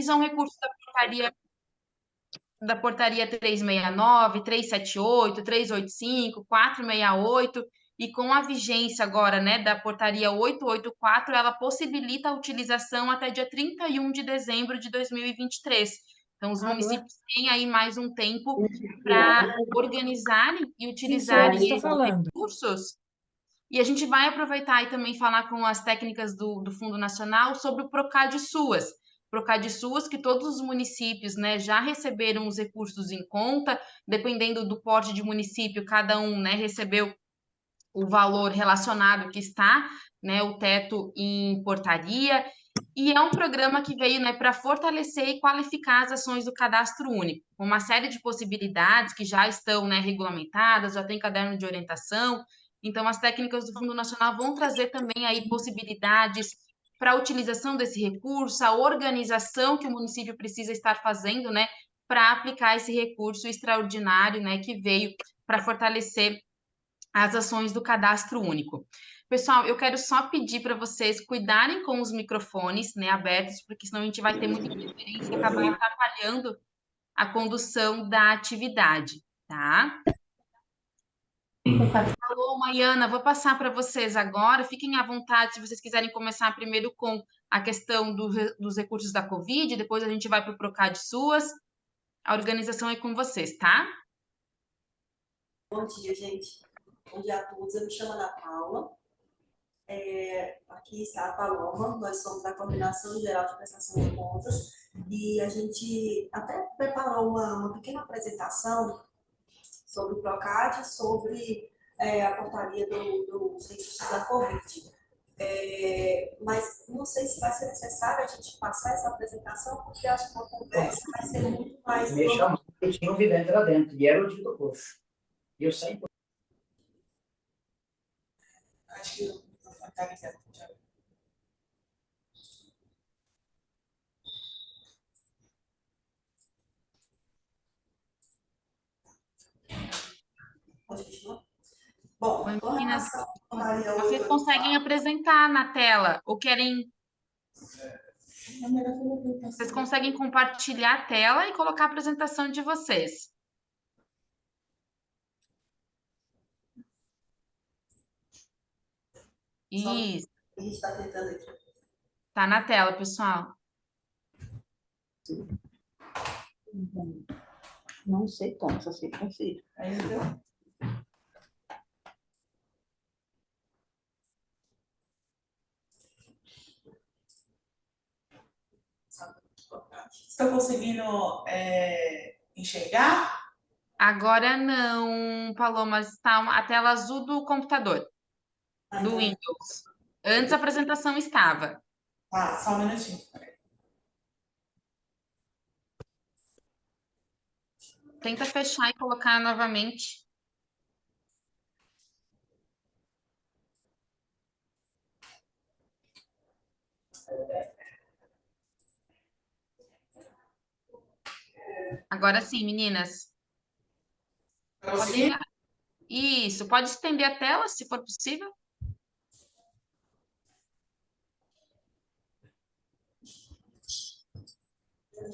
que são recursos da portaria 369, 378, 385, 468, e com a vigência agora, né, da portaria 884, ela possibilita a utilização até dia 31 de dezembro de 2023. Então, os municípios têm aí mais um tempo para organizarem e utilizarem esses recursos. E a gente vai aproveitar e também falar com as técnicas do Fundo Nacional sobre o Procad SUAS. Procad SUAS, que todos os municípios, né, já receberam os recursos em conta, dependendo do porte de município, cada um, né, recebeu o valor relacionado que está, né, o teto em portaria. E é um programa que veio, né, para fortalecer e qualificar as ações do Cadastro Único, com uma série de possibilidades que já estão, né, regulamentadas, já tem caderno de orientação. Então, as técnicas do Fundo Nacional vão trazer também aí possibilidades para a utilização desse recurso, a organização que o município precisa estar fazendo, né, para aplicar esse recurso extraordinário, né, que veio para fortalecer as ações do Cadastro Único. Pessoal, eu quero só pedir para vocês cuidarem com os microfones, né, abertos, porque senão a gente vai ter muita interferência e acabar atrapalhando a condução da atividade, tá? Alô, Maiana, vou passar para vocês agora. Fiquem à vontade se vocês quiserem começar primeiro com a questão dos recursos da Covid, depois a gente vai para o Procad SUAS. A organização é com vocês, tá? Bom dia, gente. Bom dia a todos. Eu me chamo Ana Paula. Aqui está a Paloma. Nós somos da Coordenação Geral de Prestação de Contas e a gente até preparou uma pequena apresentação sobre o Procad, sobre a portaria dos recursos da Covid. Mas não sei se vai ser necessário a gente passar essa apresentação, porque acho que uma conversa vai ser muito mais... Me chamou, eu tinha um vidente lá dentro, e era o Dito Coxo. E eu saí. Acho que não está ligado. Pode continuar? Bom, com Meninas, relação à portaria vocês 884, conseguem apresentar na tela ou querem... Vocês conseguem compartilhar a tela e colocar a apresentação de vocês. Isso, a gente está tentando aqui. tá na tela, pessoal. Não sei como, só sei consigo. Aí, viu? Estão conseguindo enxergar? Agora não, Paloma, está a tela azul do computador, do Windows. Antes a apresentação estava. Ah, só um minutinho. Tenta fechar e colocar novamente. Agora sim, meninas. Podem... Isso, pode estender a tela, se for possível.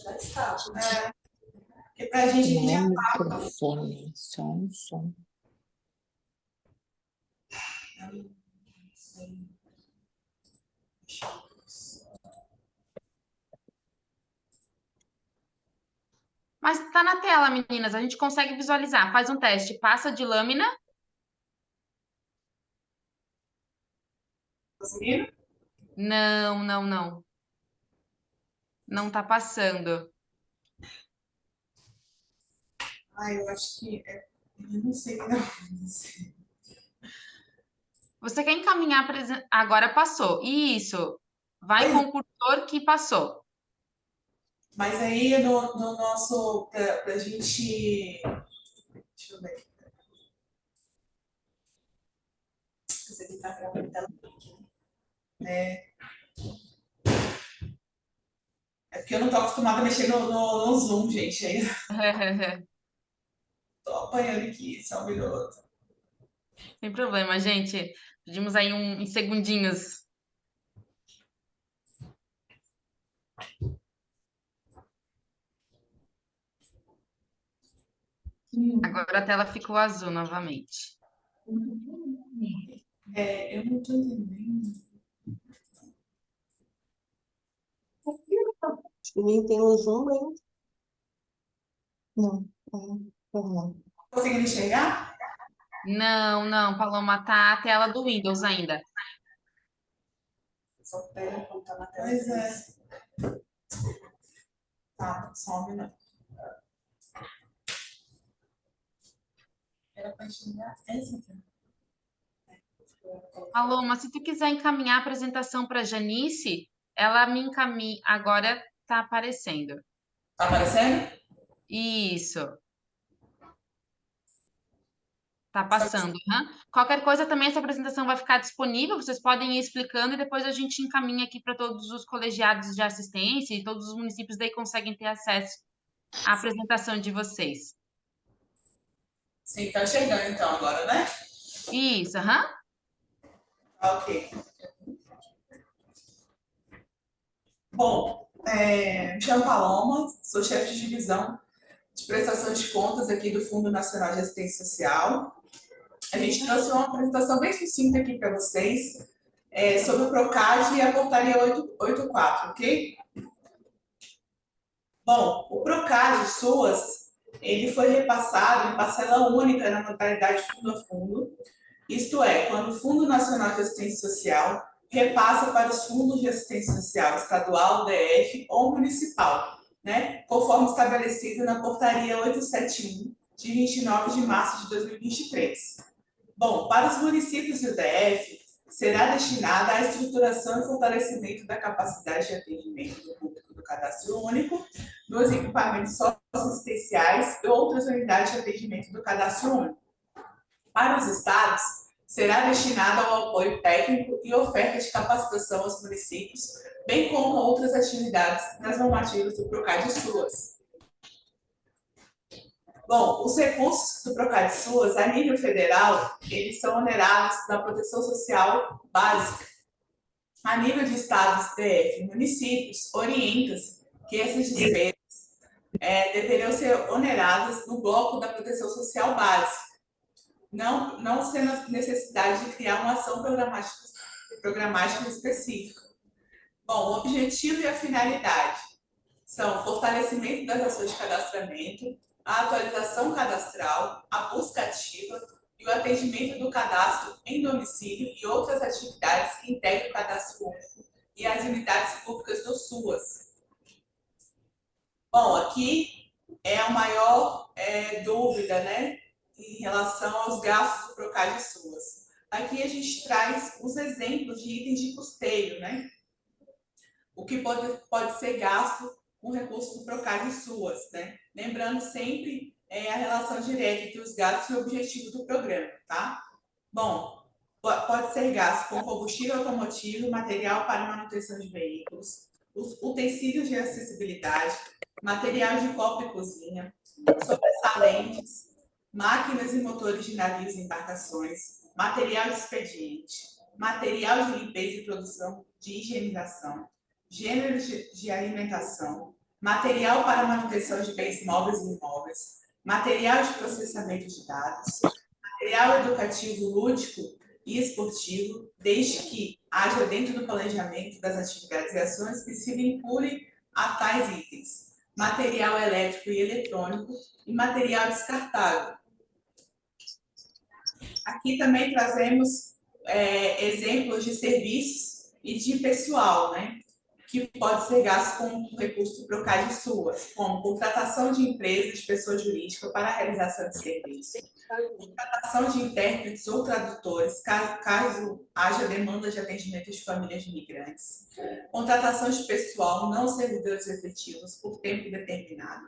Já está. Porque para a gente já Microfone, som. Mas está na tela, meninas, a gente consegue visualizar. Faz um teste, passa de lâmina. conseguiram? Não. Não está passando. Eu acho que eu não sei não. Você quer encaminhar agora passou. Isso. Vai com o cursor que passou. Mas aí no nosso para a gente, deixa eu ver. Você aqui está gravando tela né? É porque eu não estou acostumada a mexer no Zoom, gente. Aí estou apanhando aqui, só um minuto. Sem problema, gente. Pedimos aí uns segundinhos. Agora a tela ficou azul novamente. Eu não estou entendendo. Nem tem um zoom, hein? Não, não. Conseguindo enxergar? Não, Paloma, tá a tela do Windows ainda. Só pega quando tá na tela. Pois é. Tá, só um minuto. Era para enxergar essa aqui. Paloma, se tu quiser encaminhar a apresentação para Janice, ela me encaminha. Agora tá aparecendo. Tá aparecendo? Isso. Tá passando. Qualquer coisa também, essa apresentação vai ficar disponível, vocês podem ir explicando e depois a gente encaminha aqui para todos os colegiados de assistência e todos os municípios daí conseguem ter acesso à apresentação de vocês. Sim, tá enxergando então agora, né? Isso, Ok. Bom, me chamo Paloma, sou chefe de divisão de prestação de contas aqui do Fundo Nacional de Assistência Social. A gente trouxe uma apresentação bem sucinta aqui para vocês sobre o PROCAD e a portaria 884, ok? Bom, o PROCAD SUAS, ele foi repassado em parcela única na modalidade fundo a fundo, isto é, quando o Fundo Nacional de Assistência Social repassa para os fundos de assistência social estadual, DF ou municipal, né, conforme estabelecido na portaria 871, de 29 de março de 2023. Bom, para os municípios do DF, será destinada à estruturação e fortalecimento da capacidade de atendimento do público do cadastro único, dos equipamentos socioassistenciais e outras unidades de atendimento do cadastro único. Para os estados, será destinada ao apoio técnico e oferta de capacitação aos municípios, bem como outras atividades nas normativas do PROCAD SUAS. Bom, os recursos do PROCAD SUAS, a nível federal, eles são onerados na proteção social básica. A nível de estados, DF, municípios, orienta-se que essas despesas deveriam ser oneradas no bloco da proteção social básica, não sendo necessidade de criar uma ação programática específica. Bom, o objetivo e a finalidade são o fortalecimento das ações de cadastramento, a atualização cadastral, a busca ativa e o atendimento do cadastro em domicílio e outras atividades que integram o cadastro único e as unidades públicas do SUAS. Bom, aqui é a maior dúvida, né, em relação aos gastos do PROCAD SUAS. Aqui a gente traz os exemplos de itens de custeio, né, o que pode ser gasto com recursos do PROCAD SUAS, né? Lembrando sempre a relação direta entre os gastos e o objetivo do programa, tá? Bom, pode ser gasto com combustível automotivo, material para manutenção de veículos, utensílios de acessibilidade, material de copa e cozinha, sobressalentes, máquinas e motores de navios e embarcações, material de expediente, material de limpeza e produção de higienização, gêneros de alimentação, material para manutenção de bens móveis e imóveis, material de processamento de dados, material educativo lúdico e esportivo, desde que haja dentro do planejamento das atividades e ações que se vinculem a tais itens, material elétrico e eletrônico e material descartável. Aqui também trazemos exemplos de serviços e de pessoal, né, que pode ser gasto com recurso do PROCAD SUAS, como contratação de empresas de pessoa jurídica para a realização de serviço, contratação de intérpretes ou tradutores, caso haja demanda de atendimento de famílias de imigrantes, contratação de pessoal não servidores efetivos por tempo determinado,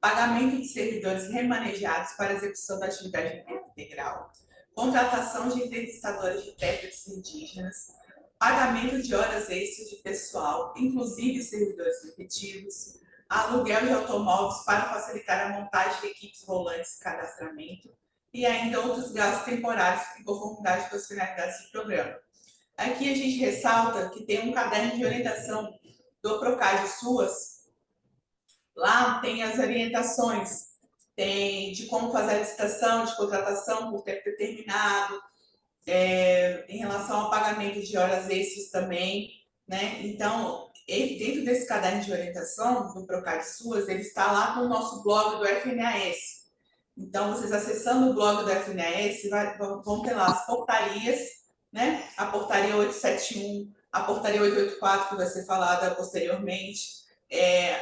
pagamento de servidores remanejados para execução da atividade de tempo integral, contratação de entrevistadores de intérpretes indígenas, pagamento de horas extras de pessoal, inclusive servidores efetivos, aluguel de automóveis para facilitar a montagem de equipes volantes de cadastramento e ainda outros gastos temporários em conformidade com as finalidades do programa. Aqui a gente ressalta que tem um caderno de orientação do PROCAD SUAS. Lá tem as orientações tem de como fazer a licitação de contratação por tempo determinado, em relação ao pagamento de horas extras também, né? Então, dentro desse caderno de orientação do Procad Suas, ele está lá no nosso blog do FNAS. Então, vocês acessando o blog do FNAS, vão ter lá as portarias, né? A portaria 871, a portaria 884, que vai ser falada posteriormente,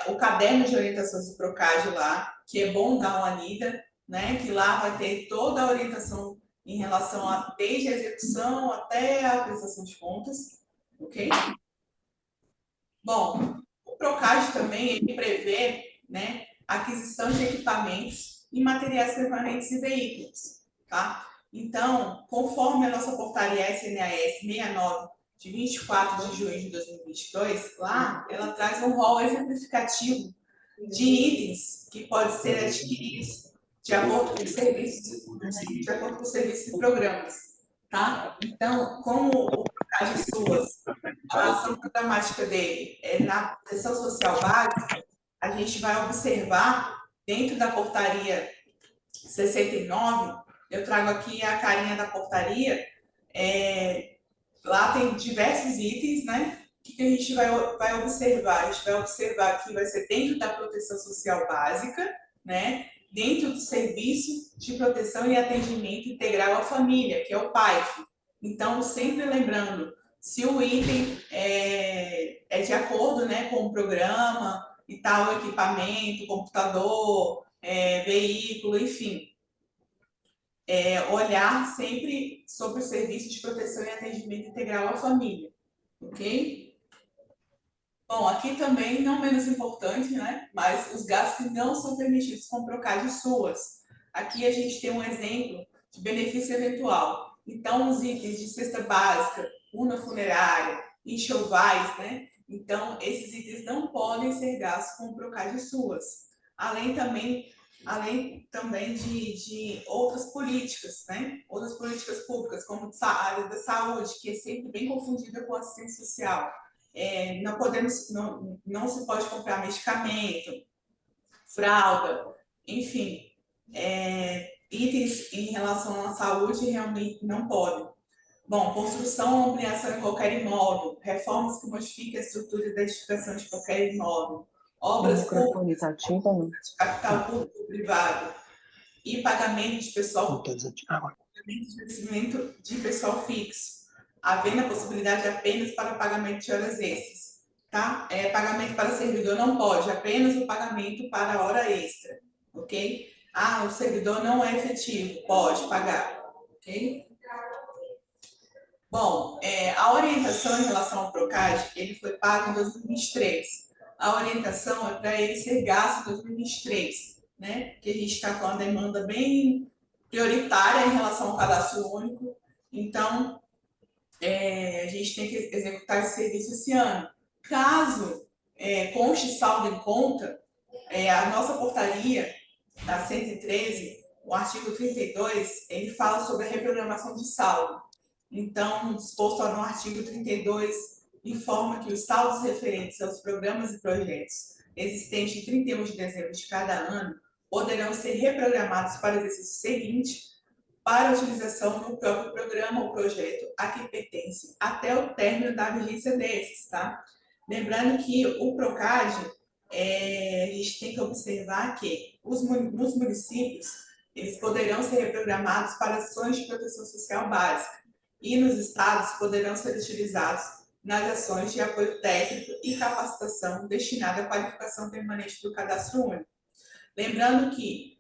o caderno de orientações do Procad lá, que é bom dar uma lida, né? Que lá vai ter toda a orientação em relação a desde a execução até a prestação de contas, ok? Bom, o Procad também ele prevê, né, a aquisição de equipamentos e materiais permanentes e veículos, tá? Então, conforme a nossa portaria SNAS 69 de 24 de junho de 2022, lá ela traz um rol exemplificativo de itens que podem ser adquiridos de acordo com os serviços e programas, tá? Então, como o Procad Suas, a ação programática dele é na proteção social básica, a gente vai observar dentro da portaria 69, eu trago aqui a carinha da portaria, lá tem diversos itens, né? O que a gente vai observar? A gente vai observar que vai ser dentro da proteção social básica, né? Dentro do serviço de proteção e atendimento integral à família, que é o PAIF. Então, sempre lembrando, se o item é de acordo, né, com o programa e tal, equipamento, computador, veículo, enfim, olhar sempre sobre o serviço de proteção e atendimento integral à família, ok? Bom, aqui também, não menos importante, né? Mas os gastos que não são permitidos com Procad Suas. Aqui a gente tem um exemplo de benefício eventual. Então, os itens de cesta básica, urna funerária, enxovais, né? Então, esses itens não podem ser gastos com Procad Suas. Além também de outras políticas, né? Outras políticas públicas, como a área da saúde, que é sempre bem confundida com assistência social. Não se pode comprar medicamento, fralda, enfim, itens em relação à saúde realmente não podem. Bom, construção ou ampliação em qualquer imóvel, reformas que modifiquem a estrutura da edificação de qualquer imóvel, obras públicas de capital público ou privado e pagamento de pessoal, pagamento de pessoal fixo, havendo a possibilidade apenas para pagamento de horas extras, tá? Pagamento para servidor não pode, apenas o pagamento para hora extra, ok? Ah, o servidor não é efetivo, pode pagar, ok? Bom, a orientação em relação ao Procad, ele foi pago em 2023. A orientação é para ele ser gasto em 2023, né? Que a gente está com uma demanda bem prioritária em relação ao cadastro único. Então, a gente tem que executar esse serviço esse ano. Caso conste saldo em conta, a nossa portaria, a 113, o artigo 32, ele fala sobre a reprogramação de saldo. Então, disposto no artigo 32, informa que os saldos referentes aos programas e projetos existentes em 31 de dezembro de cada ano poderão ser reprogramados para o exercício seguinte para utilização no próprio programa ou projeto a que pertence até o término da vigência desses, tá? Lembrando que o Procad, a gente tem que observar que nos municípios, eles poderão ser reprogramados para ações de proteção social básica e nos estados poderão ser utilizados nas ações de apoio técnico e capacitação destinada à qualificação permanente do cadastro único. Lembrando que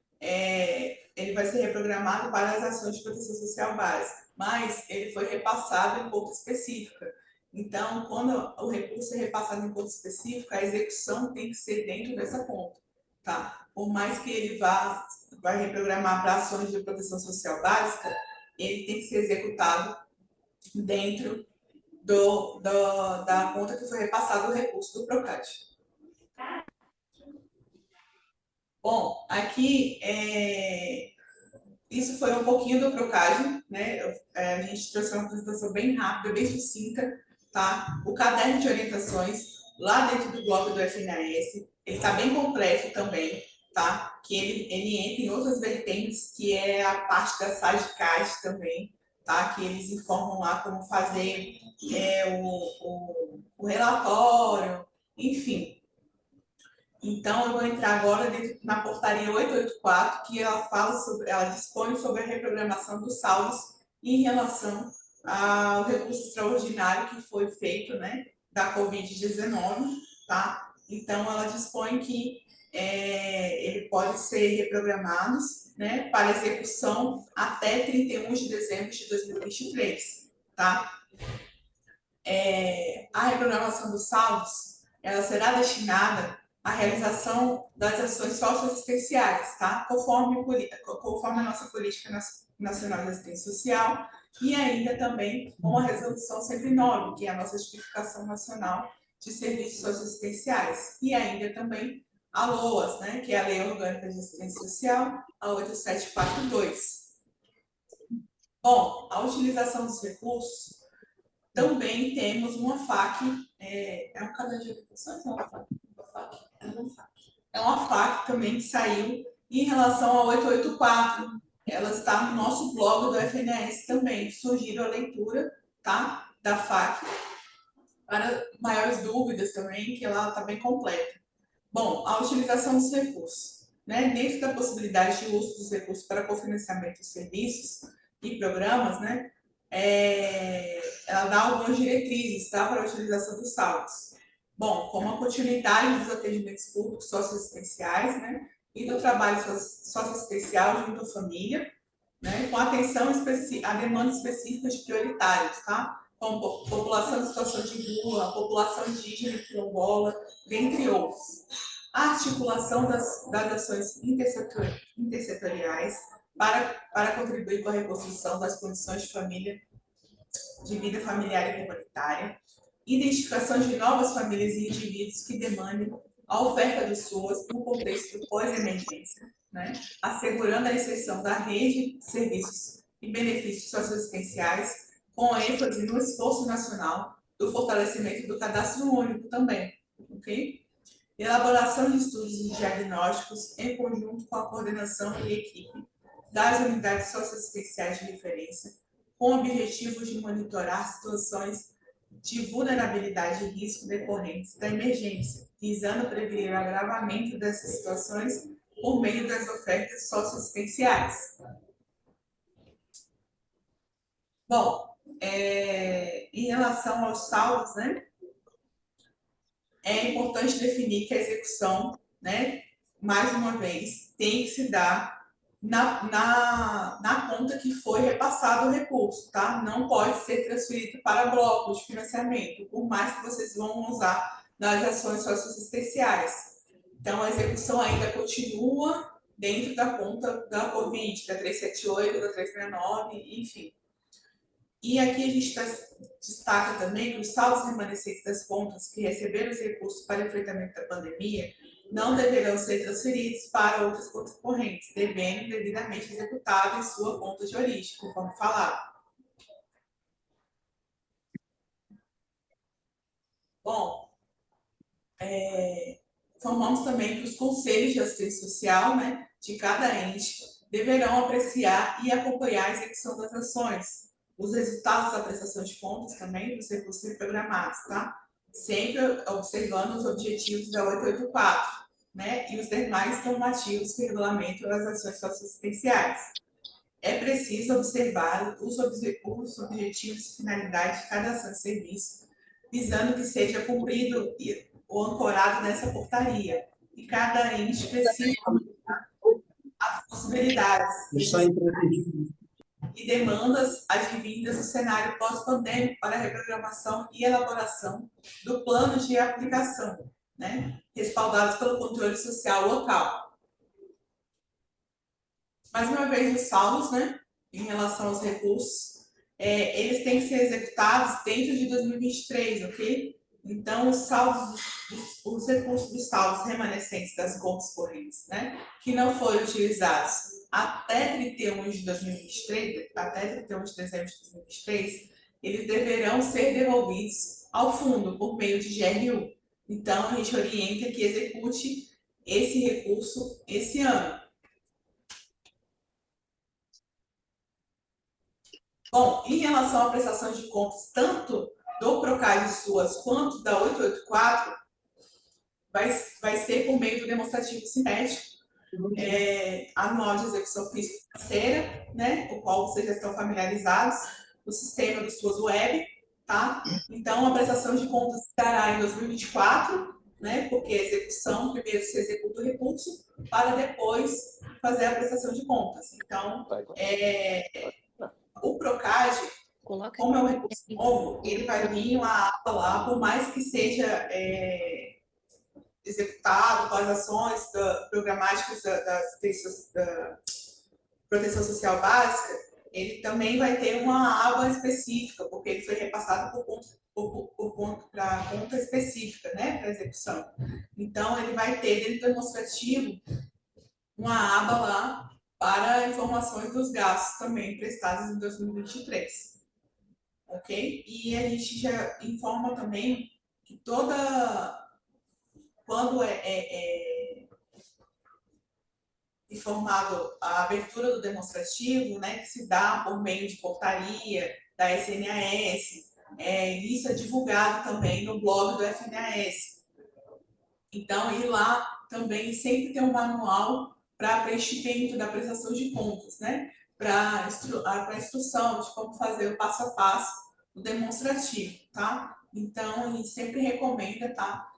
ele vai ser reprogramado para as ações de proteção social básica, mas ele foi repassado em conta específica. Então, quando o recurso é repassado em conta específica, a execução tem que ser dentro dessa conta, tá? Por mais que ele vai reprogramar para ações de proteção social básica, ele tem que ser executado dentro da conta que foi repassado o recurso do Procad. Bom, aqui isso foi um pouquinho do Procad, né? A gente trouxe uma apresentação bem rápida, bem sucinta, tá? O caderno de orientações lá dentro do blog do FNAS, ele está bem completo também, tá? Que ele entra em outras vertentes, que é a parte da SAGCAD também, tá? Que eles informam lá como fazer o relatório, enfim. Então, eu vou entrar agora na portaria 884, que ela dispõe sobre a reprogramação dos saldos em relação ao recurso extraordinário que foi feito, né, da Covid-19, tá? Então, ela dispõe que ele pode ser reprogramado, né, para execução até 31 de dezembro de 2023, tá? A reprogramação dos saldos, ela será destinada à realização das ações socioassistenciais, tá? Conforme a nossa política nacional de assistência social e ainda também com a resolução 109, que é a nossa tipificação nacional de serviços socioassistenciais, e ainda também a LOAS, né, que é a Lei Orgânica de Assistência Social, a 8742. Bom, a utilização dos recursos, também temos uma FAQ, é um caderno de educação, é uma FAQ? É uma FAQ também que saiu em relação ao 884. Ela está no nosso blog do FNS também. Sugiro a leitura, tá? Da FAQ. Para maiores dúvidas também, que ela está bem completa. Bom, a utilização dos recursos. Né? Dentro da possibilidade de uso dos recursos para cofinanciamento de serviços e programas, né? Ela dá algumas diretrizes, tá? Para a utilização dos saldos. Bom, como a continuidade dos atendimentos públicos socioassistenciais, né? E do trabalho socioassistencial junto à família, né? Com atenção a demandas específicas de prioritários, tá? Como população em situação de rua, população indígena e quilombola, dentre outros. A articulação das ações intersetoriais para contribuir com a reconstrução das condições de vida familiar e comunitária, identificação de novas famílias e indivíduos que demandem a oferta do SUAS no contexto pós-emergência, né? Assegurando a inserção da rede de serviços e benefícios socioassistenciais, com ênfase no esforço nacional do fortalecimento do cadastro único também, ok? Elaboração de estudos e diagnósticos em conjunto com a coordenação e equipe das unidades socioassistenciais de referência, com o objetivo de monitorar situações de vulnerabilidade e risco decorrentes da emergência, visando prevenir o agravamento dessas situações por meio das ofertas socioassistenciais. Bom, em relação aos saldos, né, é importante definir que a execução, né, mais uma vez, tem que se dar na conta que foi repassado o recurso, tá? Não pode ser transferido para blocos de financiamento, por mais que vocês vão usar nas ações socioassistenciais. Então, a execução ainda continua dentro da conta da Covid, da 378, da 369, enfim. E aqui a gente destaca também que os saldos remanescentes das contas que receberam os recursos para o enfrentamento da pandemia não deverão ser transferidos para outras contas correntes, devendo devidamente executado em sua conta de origem, conforme falado. Bom, informamos também que os conselhos de assistência social, né, de cada ente deverão apreciar e acompanhar a execução das ações, os resultados da prestação de contas também dos recursos reprogramados, tá? Sempre observando os objetivos da 884, né? E os demais normativos que regulamentam as ações socioassistenciais. É preciso observar os objetivos e finalidades de cada ação e serviço, visando que seja cumprido ou ancorado nessa portaria. E cada ente precisa as possibilidades e demandas advindas do cenário pós-pandêmico para a reprogramação e elaboração do plano de aplicação, né, respaldados pelo controle social local. Mais uma vez, os saldos, né, em relação aos recursos, eles têm que ser executados dentro de 2023, ok? Então, os recursos dos saldos remanescentes das contas correntes, né, que não foram utilizados até 31 de 2023, até 31 de dezembro de 2023, eles deverão ser devolvidos ao fundo por meio de GRU. Então, a gente orienta que execute esse recurso esse ano. Bom, em relação à prestação de contas, tanto do Procad SUAS quanto da 884, vai ser por meio do demonstrativo sintético, anual de execução física e financeira, né, com o qual vocês já estão familiarizados, o sistema do SUAS Web, tá? Então, a prestação de contas se dará em 2024, né, porque a execução, primeiro se executa o recurso, para depois fazer a prestação de contas. Então, o Procad, como é um recurso novo, ele vai vir uma aba lá, por mais que seja executado com as ações programáticas da proteção social básica, ele também vai ter uma aba específica, porque ele foi repassado para conta específica, né, para execução. Então, ele vai ter dentro do demonstrativo uma aba lá para informações dos gastos também prestados em 2023. Ok? E a gente já informa também que quando informado a abertura do demonstrativo, né, que se dá por meio de portaria da FNAS, isso é divulgado também no blog do FNAS. Então, e lá também sempre tem um manual para preenchimento da prestação de contas, né, para instrução de como fazer o passo a passo do demonstrativo, tá? Então, a gente sempre recomenda, tá?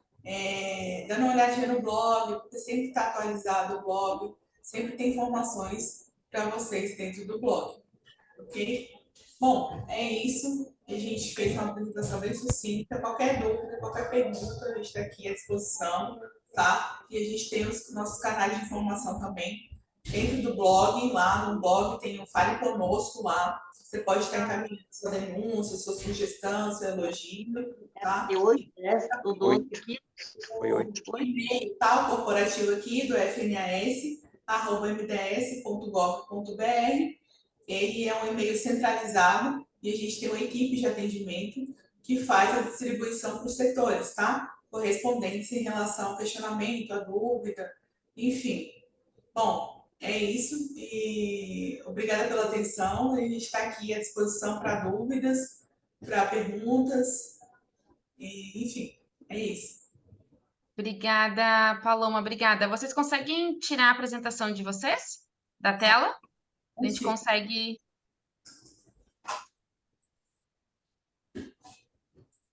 Dando uma olhadinha no blog, porque sempre está atualizado o blog, sempre tem informações para vocês dentro do blog, ok? Bom, é isso. A gente fez uma apresentação bem sucinta. Qualquer dúvida, qualquer pergunta, a gente está aqui à disposição, tá? E a gente tem os nossos canais de informação também dentro do blog. Lá no blog tem o Fale Conosco lá. Você pode estar encaminhando sua denúncia, sua sugestão, seu elogio, tá? O e-mail, tá? O corporativo aqui do FNAS, @mds.gov.br. Ele é um e-mail centralizado e a gente tem uma equipe de atendimento que faz a distribuição para os setores, tá? Correspondentes em relação ao questionamento, à dúvida, enfim. Bom, é isso e obrigada pela atenção. A gente está aqui à disposição para dúvidas, para perguntas, e, enfim, é isso. Obrigada, Paloma, obrigada. Vocês conseguem tirar a apresentação de vocês da tela? A gente consegue...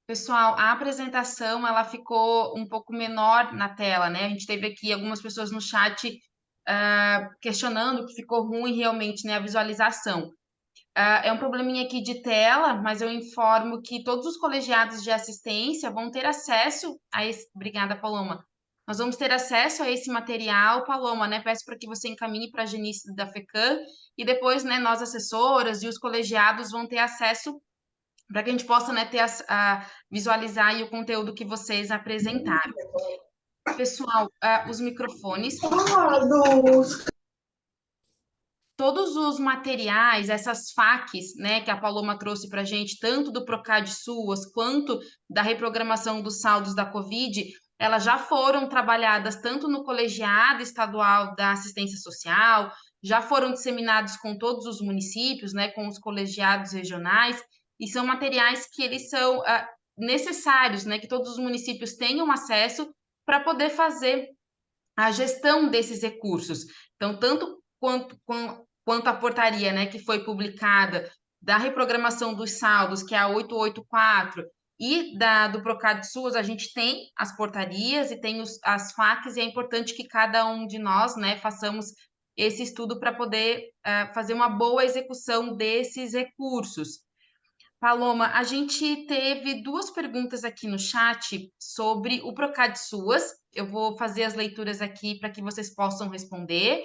Pessoal, a apresentação ela ficou um pouco menor na tela, né? A gente teve aqui algumas pessoas no chat questionando que ficou ruim realmente, né, a visualização. É um probleminha aqui de tela, mas eu informo que todos os colegiados de assistência vão ter acesso a esse... Obrigada, Paloma. Nós vamos ter acesso a esse material, Paloma, né? Peço para que você encaminhe para a Genice da FECAM e depois, né, nós assessoras e os colegiados vão ter acesso para que a gente possa, né, visualizar aí o conteúdo que vocês apresentaram. Pessoal, os microfones. Todos os materiais, essas FAQs, né, que a Paloma trouxe para a gente, tanto do Procad SUAS quanto da reprogramação dos saldos da Covid, elas já foram trabalhadas tanto no colegiado estadual da assistência social, já foram disseminados com todos os municípios, né, com os colegiados regionais, e são materiais que eles são necessários, né, que todos os municípios tenham acesso para poder fazer a gestão desses recursos. Então, tanto quanto a portaria, né, que foi publicada da reprogramação dos saldos, que é a 884, e do Procad SUAS, a gente tem as portarias e tem as FAQs, e é importante que cada um de nós, né, façamos esse estudo para poder fazer uma boa execução desses recursos. Paloma, a gente teve duas perguntas aqui no chat sobre o Procad SUAS. Eu vou fazer as leituras aqui para que vocês possam responder.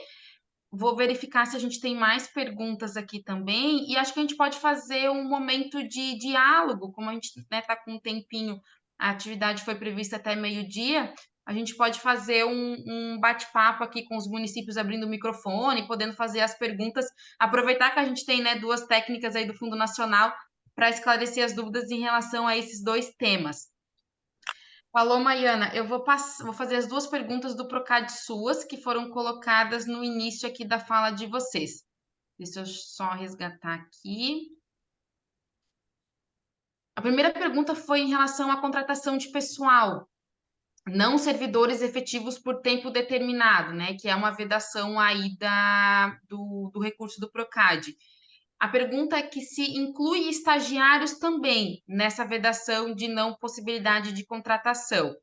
Vou verificar se a gente tem mais perguntas aqui também, e acho que a gente pode fazer um momento de diálogo, como a gente está com um tempinho, a atividade foi prevista até meio-dia, a gente pode fazer um bate-papo aqui com os municípios abrindo o microfone, podendo fazer as perguntas, aproveitar que a gente tem, né, duas técnicas aí do Fundo Nacional para esclarecer as dúvidas em relação a esses dois temas. Falou, Maiana. Eu vou fazer as duas perguntas do Procad suas, que foram colocadas no início aqui da fala de vocês. Deixa eu só resgatar aqui. A primeira pergunta foi em relação à contratação de pessoal, não servidores efetivos por tempo determinado, né? Que é uma vedação aí do recurso do Procad. A pergunta é que se inclui estagiários também nessa vedação de não possibilidade de contratação.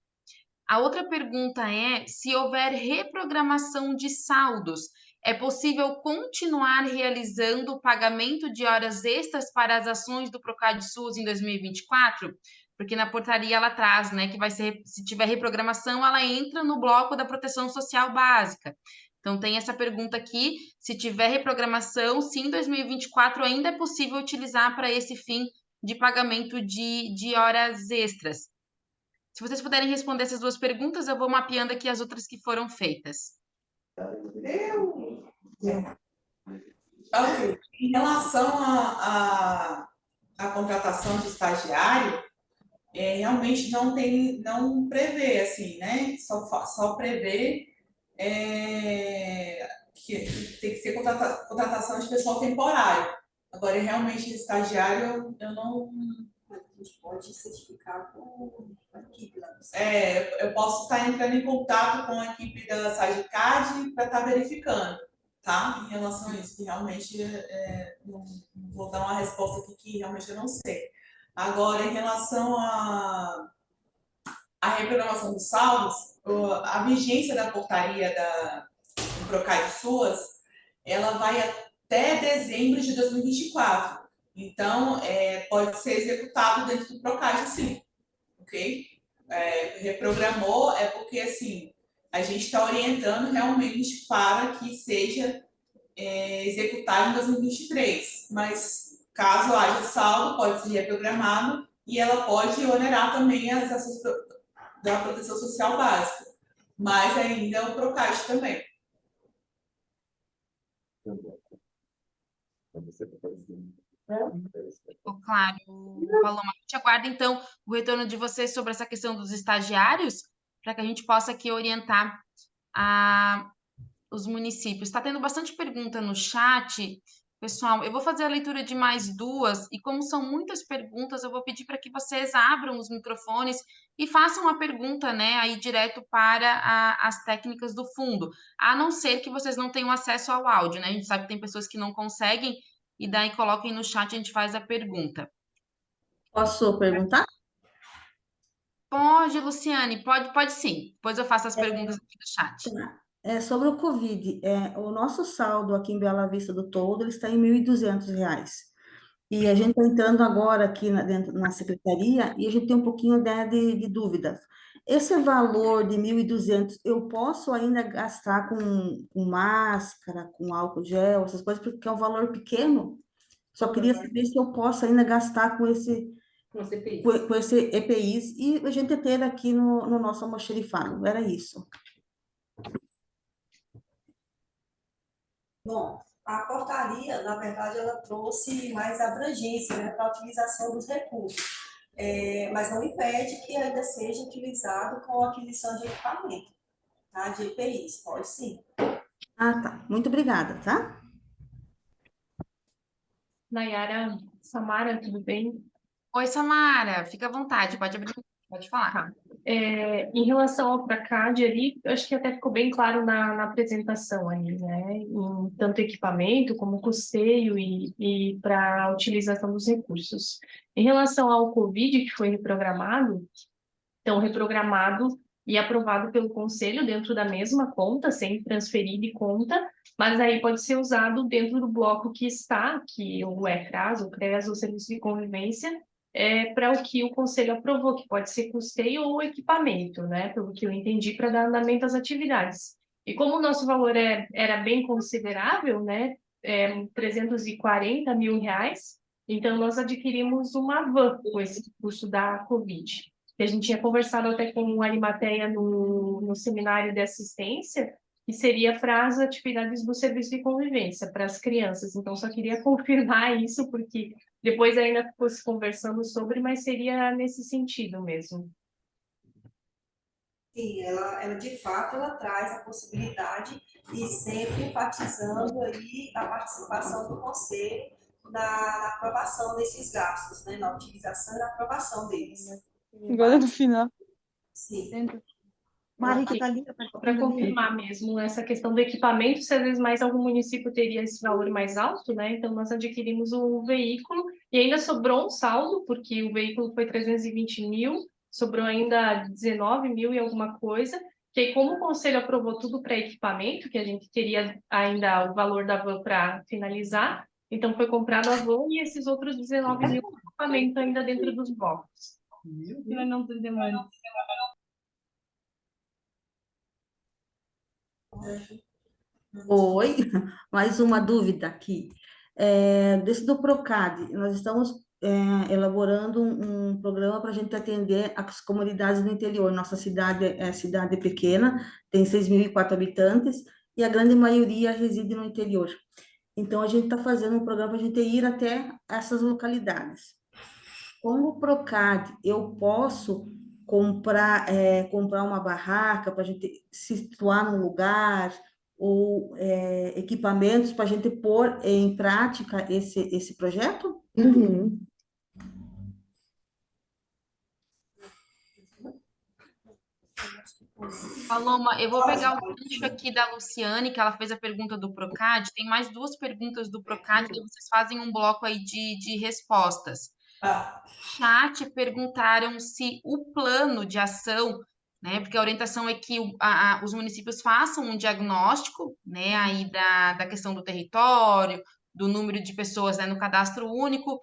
A outra pergunta é se houver reprogramação de saldos, é possível continuar realizando o pagamento de horas extras para as ações do Procad SUS em 2024? Porque na portaria ela traz, né, que vai ser, se tiver reprogramação, ela entra no bloco da proteção social básica. Então tem essa pergunta aqui, se tiver reprogramação, se em 2024 ainda é possível utilizar para esse fim de pagamento de horas extras. Se vocês puderem responder essas duas perguntas, eu vou mapeando aqui as outras que foram feitas. Ok. Em relação à contratação de estagiário, realmente não prevê, assim, né? Só prevê que tem que ser contratação de pessoal temporário. Agora, realmente, estagiário, eu não... A gente pode certificar com a equipe lá do Eu posso estar entrando em contato com a equipe da SAGCAD para estar verificando, tá? Em relação a isso, que realmente não vou dar uma resposta aqui que realmente eu não sei. Agora, em relação à reprogramação dos saldos, a vigência da portaria do Procad SUAS, ela vai até dezembro de 2024. Então, pode ser executado dentro do Procad, sim, ok? Reprogramou porque, assim, a gente está orientando realmente para que seja executado em 2023, mas caso haja saldo, pode ser reprogramado e ela pode onerar também as ações da proteção social básica, mas ainda é o Procad também. Ficou claro, Paloma. A gente aguarda, então, o retorno de vocês sobre essa questão dos estagiários, para que a gente possa aqui orientar os municípios. Está tendo bastante pergunta no chat. Pessoal, eu vou fazer a leitura de mais duas, e como são muitas perguntas, eu vou pedir para que vocês abram os microfones e façam a pergunta, né, aí direto para as técnicas do fundo, a não ser que vocês não tenham acesso ao áudio, né? A gente sabe que tem pessoas que não conseguem, e daí coloquem no chat e a gente faz a pergunta. Posso perguntar? Pode, Luciane, pode sim. Depois eu faço as perguntas aqui no chat. Sobre o Covid, o nosso saldo aqui em Bela Vista do Todo, ele está em R$ 1.200. E a gente está entrando agora aqui dentro na secretaria e a gente tem um pouquinho de dúvida. Esse valor de 1.200, eu posso ainda gastar com máscara, com álcool gel, essas coisas, porque é um valor pequeno? Só queria saber se eu posso ainda gastar com esse EPIs e a gente ter aqui no nosso almoxerifado. Era isso. Bom, a portaria, na verdade, ela trouxe mais abrangência, né, para a utilização dos recursos, mas não impede que ainda seja utilizado com a aquisição de equipamento, tá, de EPIs, pode sim. Ah, tá. Muito obrigada, tá? Nayara, Samara, tudo bem? Oi, Samara, fica à vontade, pode abrir, pode falar. Tá. Em relação ao Procad ali, eu acho que até ficou bem claro na apresentação ali, né? Em tanto equipamento como custeio e para a utilização dos recursos. Em relação ao Covid, que foi reprogramado, então reprogramado e aprovado pelo Conselho dentro da mesma conta, sem transferir de conta, mas aí pode ser usado dentro do bloco que está, que o CRAS, o CREAS, o Serviço de Convivência, para o que o Conselho aprovou, que pode ser custeio ou equipamento, né? Pelo que eu entendi, para dar andamento às atividades. E como o nosso valor era bem considerável, né? R$ 340 mil, então nós adquirimos uma van com esse curso da Covid. A gente tinha conversado até com o Arimateia no seminário de assistência, que seria para as atividades do serviço de convivência, para as crianças. Então, só queria confirmar isso, porque depois ainda ficou se conversando sobre, mas seria nesse sentido mesmo. Sim, ela de fato ela traz a possibilidade e sempre enfatizando aí a participação do conselho na aprovação desses gastos, né, na utilização e na aprovação deles. Agora no final. Sim. Mari, que tá ali, Para confirmar mesmo essa questão do equipamento, se às vezes mais algum município teria esse valor mais alto, né? Então nós adquirimos o veículo e ainda sobrou um saldo, porque o veículo foi 320 mil, sobrou ainda 19 mil e alguma coisa, que aí, como o conselho aprovou tudo para equipamento, que a gente teria ainda o valor da van para finalizar, então foi comprado a van e esses outros 19 mil de equipamento ainda dentro dos blocos. eu não tô demorando. Oi, mais uma dúvida aqui. Desse do Procad, nós estamos elaborando um programa para a gente atender as comunidades do interior. Nossa cidade pequena, tem 6.004 habitantes, e a grande maioria reside no interior. Então, a gente está fazendo um programa para a gente ir até essas localidades. Com o Procad, eu posso comprar uma barraca para a gente se situar num lugar, ou equipamentos para a gente pôr em prática esse projeto? Paloma, eu vou pegar o gancho aqui da Luciane, que ela fez a pergunta do Procad. Tem mais duas perguntas do Procad, e vocês fazem um bloco aí de respostas. Ah, Chat perguntaram se o plano de ação, né? Porque a orientação é que os municípios façam um diagnóstico, né? Aí da questão do território, do número de pessoas, né, no cadastro único.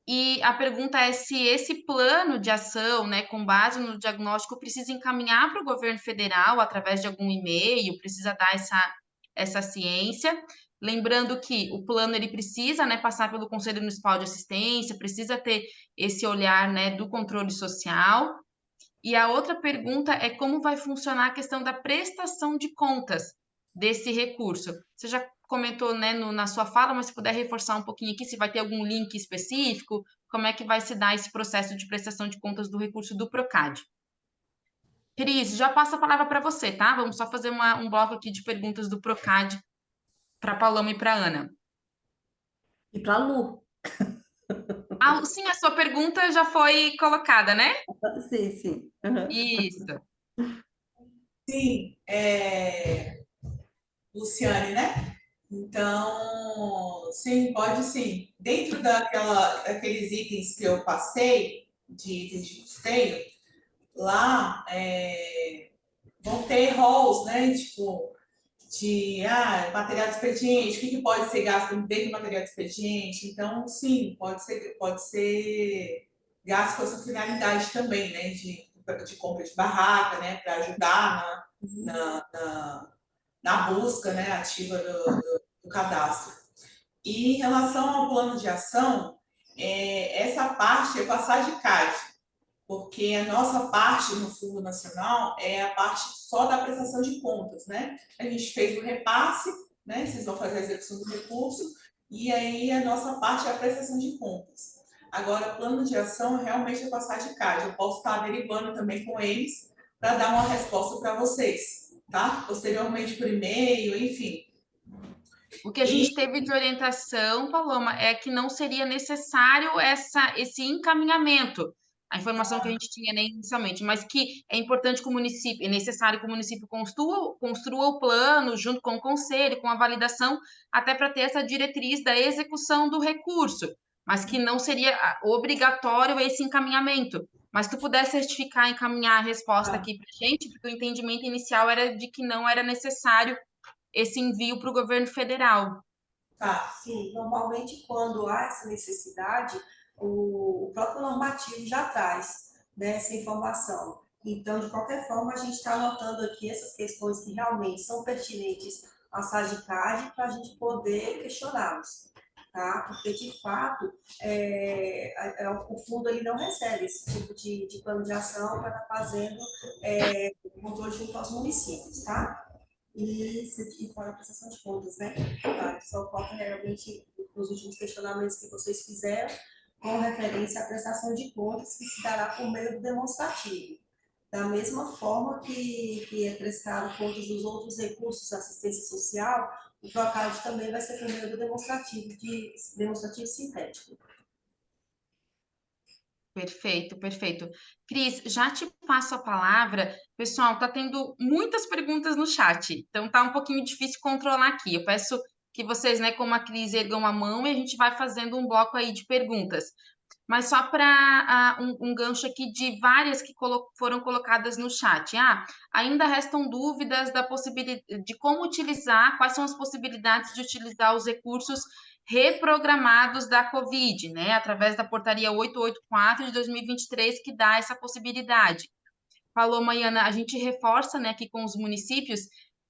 E a pergunta é se esse plano de ação, né, com base no diagnóstico, precisa encaminhar para o governo federal através de algum e-mail, precisa dar essa ciência. Lembrando que o plano ele precisa, né, passar pelo Conselho Municipal de Assistência, precisa ter esse olhar, né, do controle social. E a outra pergunta é como vai funcionar a questão da prestação de contas desse recurso. Você já comentou, né, na sua fala, mas se puder reforçar um pouquinho aqui, se vai ter algum link específico, como é que vai se dar esse processo de prestação de contas do recurso do Procad. Cris, já passo a palavra para você, tá? Vamos só fazer um bloco aqui de perguntas do Procad para Paloma e para Ana. E para a Lu? Ah, sim, a sua pergunta já foi colocada, né? Sim, sim. Uhum. Isso. sim, Luciane, né? Então, sim, pode sim. Dentro daqueles itens que eu passei, de itens de custeio, lá vão ter roles, né? Tipo, de material de expediente, o que pode ser gasto dentro do material de expediente. Então, sim, pode ser gasto com essa finalidade também, né? De compra de barraca, né? Para ajudar na busca, né? Ativa do cadastro. E em relação ao plano de ação, essa parte é passar de CAD, porque a nossa parte no Fundo Nacional é a parte só da prestação de contas, né? A gente fez o repasse, né? Vocês vão fazer a execução do recurso, e aí a nossa parte é a prestação de contas. Agora, plano de ação realmente é passar de CAD. Eu posso estar averiguando também com eles para dar uma resposta para vocês, tá? Posteriormente por e-mail, enfim. O que a gente teve de orientação, Paloma, é que não seria necessário esse encaminhamento, a informação que a gente tinha, né, inicialmente, mas que é importante que o município, é necessário que o município construa o plano junto com o conselho, com a validação, até para ter essa diretriz da execução do recurso, mas que não seria obrigatório esse encaminhamento. Mas tu puder certificar, encaminhar a resposta aqui para a gente, porque o entendimento inicial era de que não era necessário esse envio para o governo federal. Tá, sim. Normalmente, quando há essa necessidade, o próprio normativo já traz, né, essa informação. Então, de qualquer forma, a gente está anotando aqui essas questões que realmente são pertinentes à SAGICAD para a gente poder questioná-los, tá? Porque, de fato, o fundo ele não recebe esse tipo de plano de ação para estar fazendo controle junto aos municípios, tá? E para a prestação de contas, né? Tá, só falta realmente os últimos questionamentos que vocês fizeram com referência à prestação de contas, que se dará por meio do demonstrativo. Da mesma forma que é prestado contas dos outros recursos da assistência social, o PROCAD também vai ser por meio do demonstrativo sintético. Perfeito, perfeito. Cris, já te passo a palavra. Pessoal, tá tendo muitas perguntas no chat, então tá um pouquinho difícil controlar aqui. Eu peço que vocês, né, como a Cris, ergam a mão e a gente vai fazendo um bloco aí de perguntas. Mas só para um gancho aqui de várias que foram colocadas no chat. Ainda restam dúvidas da possibilidade de como utilizar, quais são as possibilidades de utilizar os recursos reprogramados da Covid, né, através da portaria 884 de 2023, que dá essa possibilidade. Falou, Maiana, a gente reforça, né, aqui com os municípios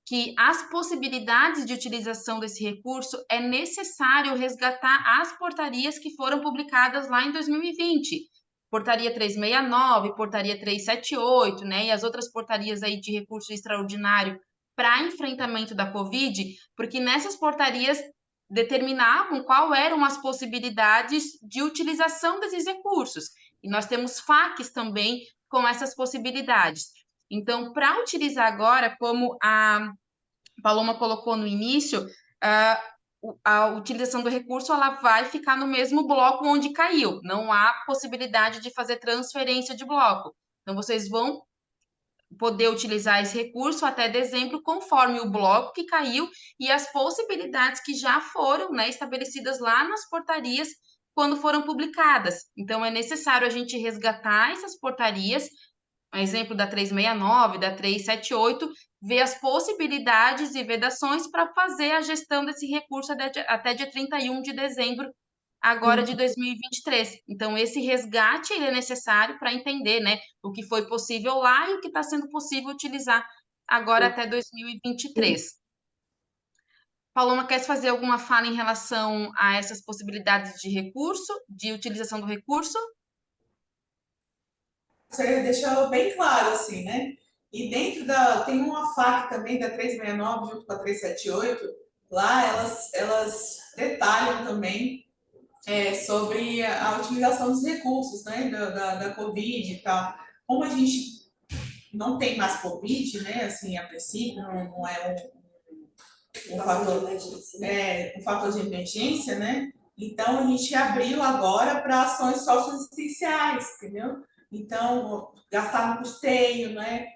que as possibilidades de utilização desse recurso é necessário resgatar as portarias que foram publicadas lá em 2020. Portaria 369, portaria 378, né, e as outras portarias aí de recurso extraordinário para enfrentamento da Covid, porque nessas portarias determinavam qual eram as possibilidades de utilização desses recursos. E nós temos FAQs também com essas possibilidades. Então, para utilizar agora, como a Paloma colocou no início, a utilização do recurso ela vai ficar no mesmo bloco onde caiu. Não há possibilidade de fazer transferência de bloco. Então, vocês vão poder utilizar esse recurso até dezembro, conforme o bloco que caiu e as possibilidades que já foram, né, estabelecidas lá nas portarias quando foram publicadas. Então, é necessário a gente resgatar essas portarias, um exemplo da 369, da 378, ver as possibilidades e vedações para fazer a gestão desse recurso até dia 31 de dezembro agora de 2023. Então, esse resgate ele é necessário para entender, né, o que foi possível lá e o que está sendo possível utilizar agora até 2023. Paloma, quer fazer alguma fala em relação a essas possibilidades de recurso, de utilização do recurso? Você deixou bem claro, assim, né? E dentro tem uma FAQ também da 369 junto com a 378, lá elas detalham também sobre a utilização dos recursos, né, da Covid e tal. Como a gente não tem mais Covid, né, assim, a princípio, não é um fator de emergência, né, então a gente abriu agora para ações socioassistenciais, entendeu? Então, gastar no custeio, né,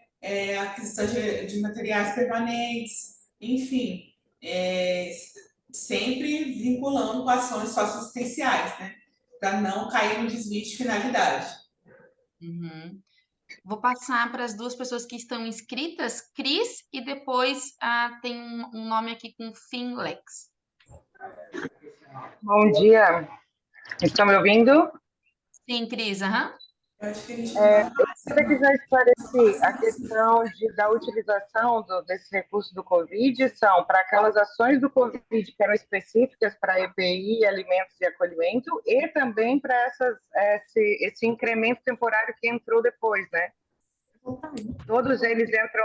aquisição de materiais permanentes, enfim, sempre vinculando com ações socioassistenciais, né? Para não cair no desvio de finalidade. Uhum. Vou passar para as duas pessoas que estão inscritas, Cris, e depois tem um nome aqui com Finlex. Bom dia. Estão me ouvindo? Sim, Cris, aham. Eu acho que a gente eu quiser esclarecer a questão da utilização desses recursos do Covid, são para aquelas ações do Covid que eram específicas para EPI, alimentos e acolhimento, e também para esse incremento temporário que entrou depois, né? Todos eles entram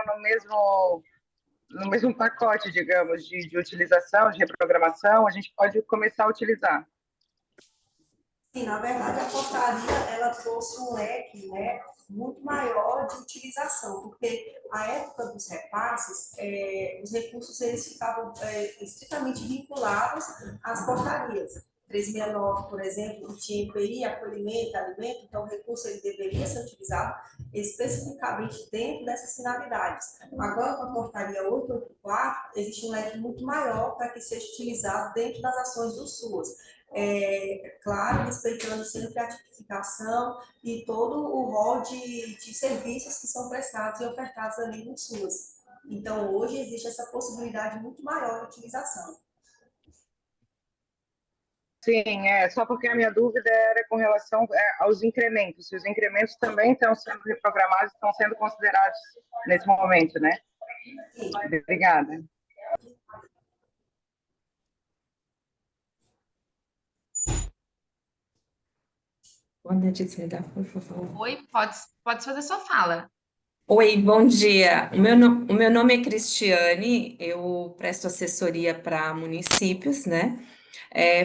no mesmo pacote, digamos, de utilização, de reprogramação, a gente pode começar a utilizar. Sim, na verdade, a portaria ela trouxe um leque, né, muito maior de utilização, porque a época dos repasses, os recursos eles ficavam estritamente vinculados às portarias. 369, por exemplo, que tinha EPI, acolhimento, alimento, então o recurso ele deveria ser utilizado especificamente dentro dessas finalidades. Agora, com a portaria 884, existe um leque muito maior para que seja utilizado dentro das ações do SUAS. Claro, respeitando sempre a tipificação e todo o rol de serviços que são prestados e ofertados ali no SUAS. Então, hoje existe essa possibilidade muito maior de utilização. Sim, só porque a minha dúvida era com relação aos incrementos, se os incrementos também estão sendo reprogramados, estão sendo considerados nesse momento, né? Sim. Obrigada. Pode desligar, por favor. Oi, pode fazer sua fala. Oi, bom dia. O meu nome é Cristiane, eu presto assessoria para municípios, né?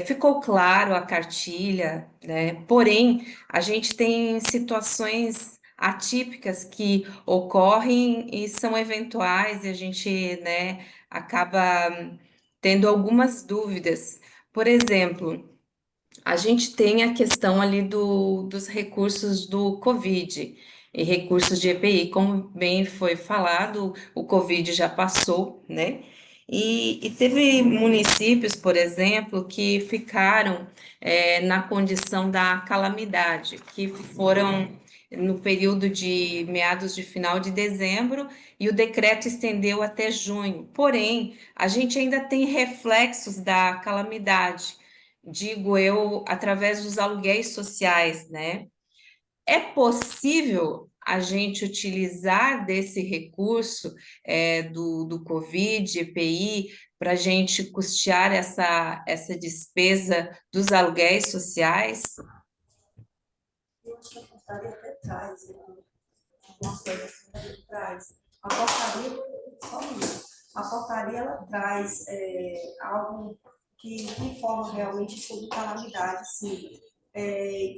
Ficou claro a cartilha, né? Porém, a gente tem situações atípicas que ocorrem e são eventuais e a gente, né, acaba tendo algumas dúvidas. Por exemplo, a gente tem a questão ali dos recursos do Covid e recursos de EPI, como bem foi falado, o Covid já passou, né? E teve municípios, por exemplo, que ficaram na condição da calamidade, que foram no período de meados de final de dezembro, e o decreto estendeu até junho. Porém, a gente ainda tem reflexos da calamidade, digo eu, através dos aluguéis sociais, né? É possível a gente utilizar desse recurso do Covid, EPI, para a gente custear essa despesa dos aluguéis sociais? Eu acho que a portaria até traz, né, algumas coisas que traz. A portaria, só isso. A portaria, ela traz algo que informa realmente sobre calamidade, sim.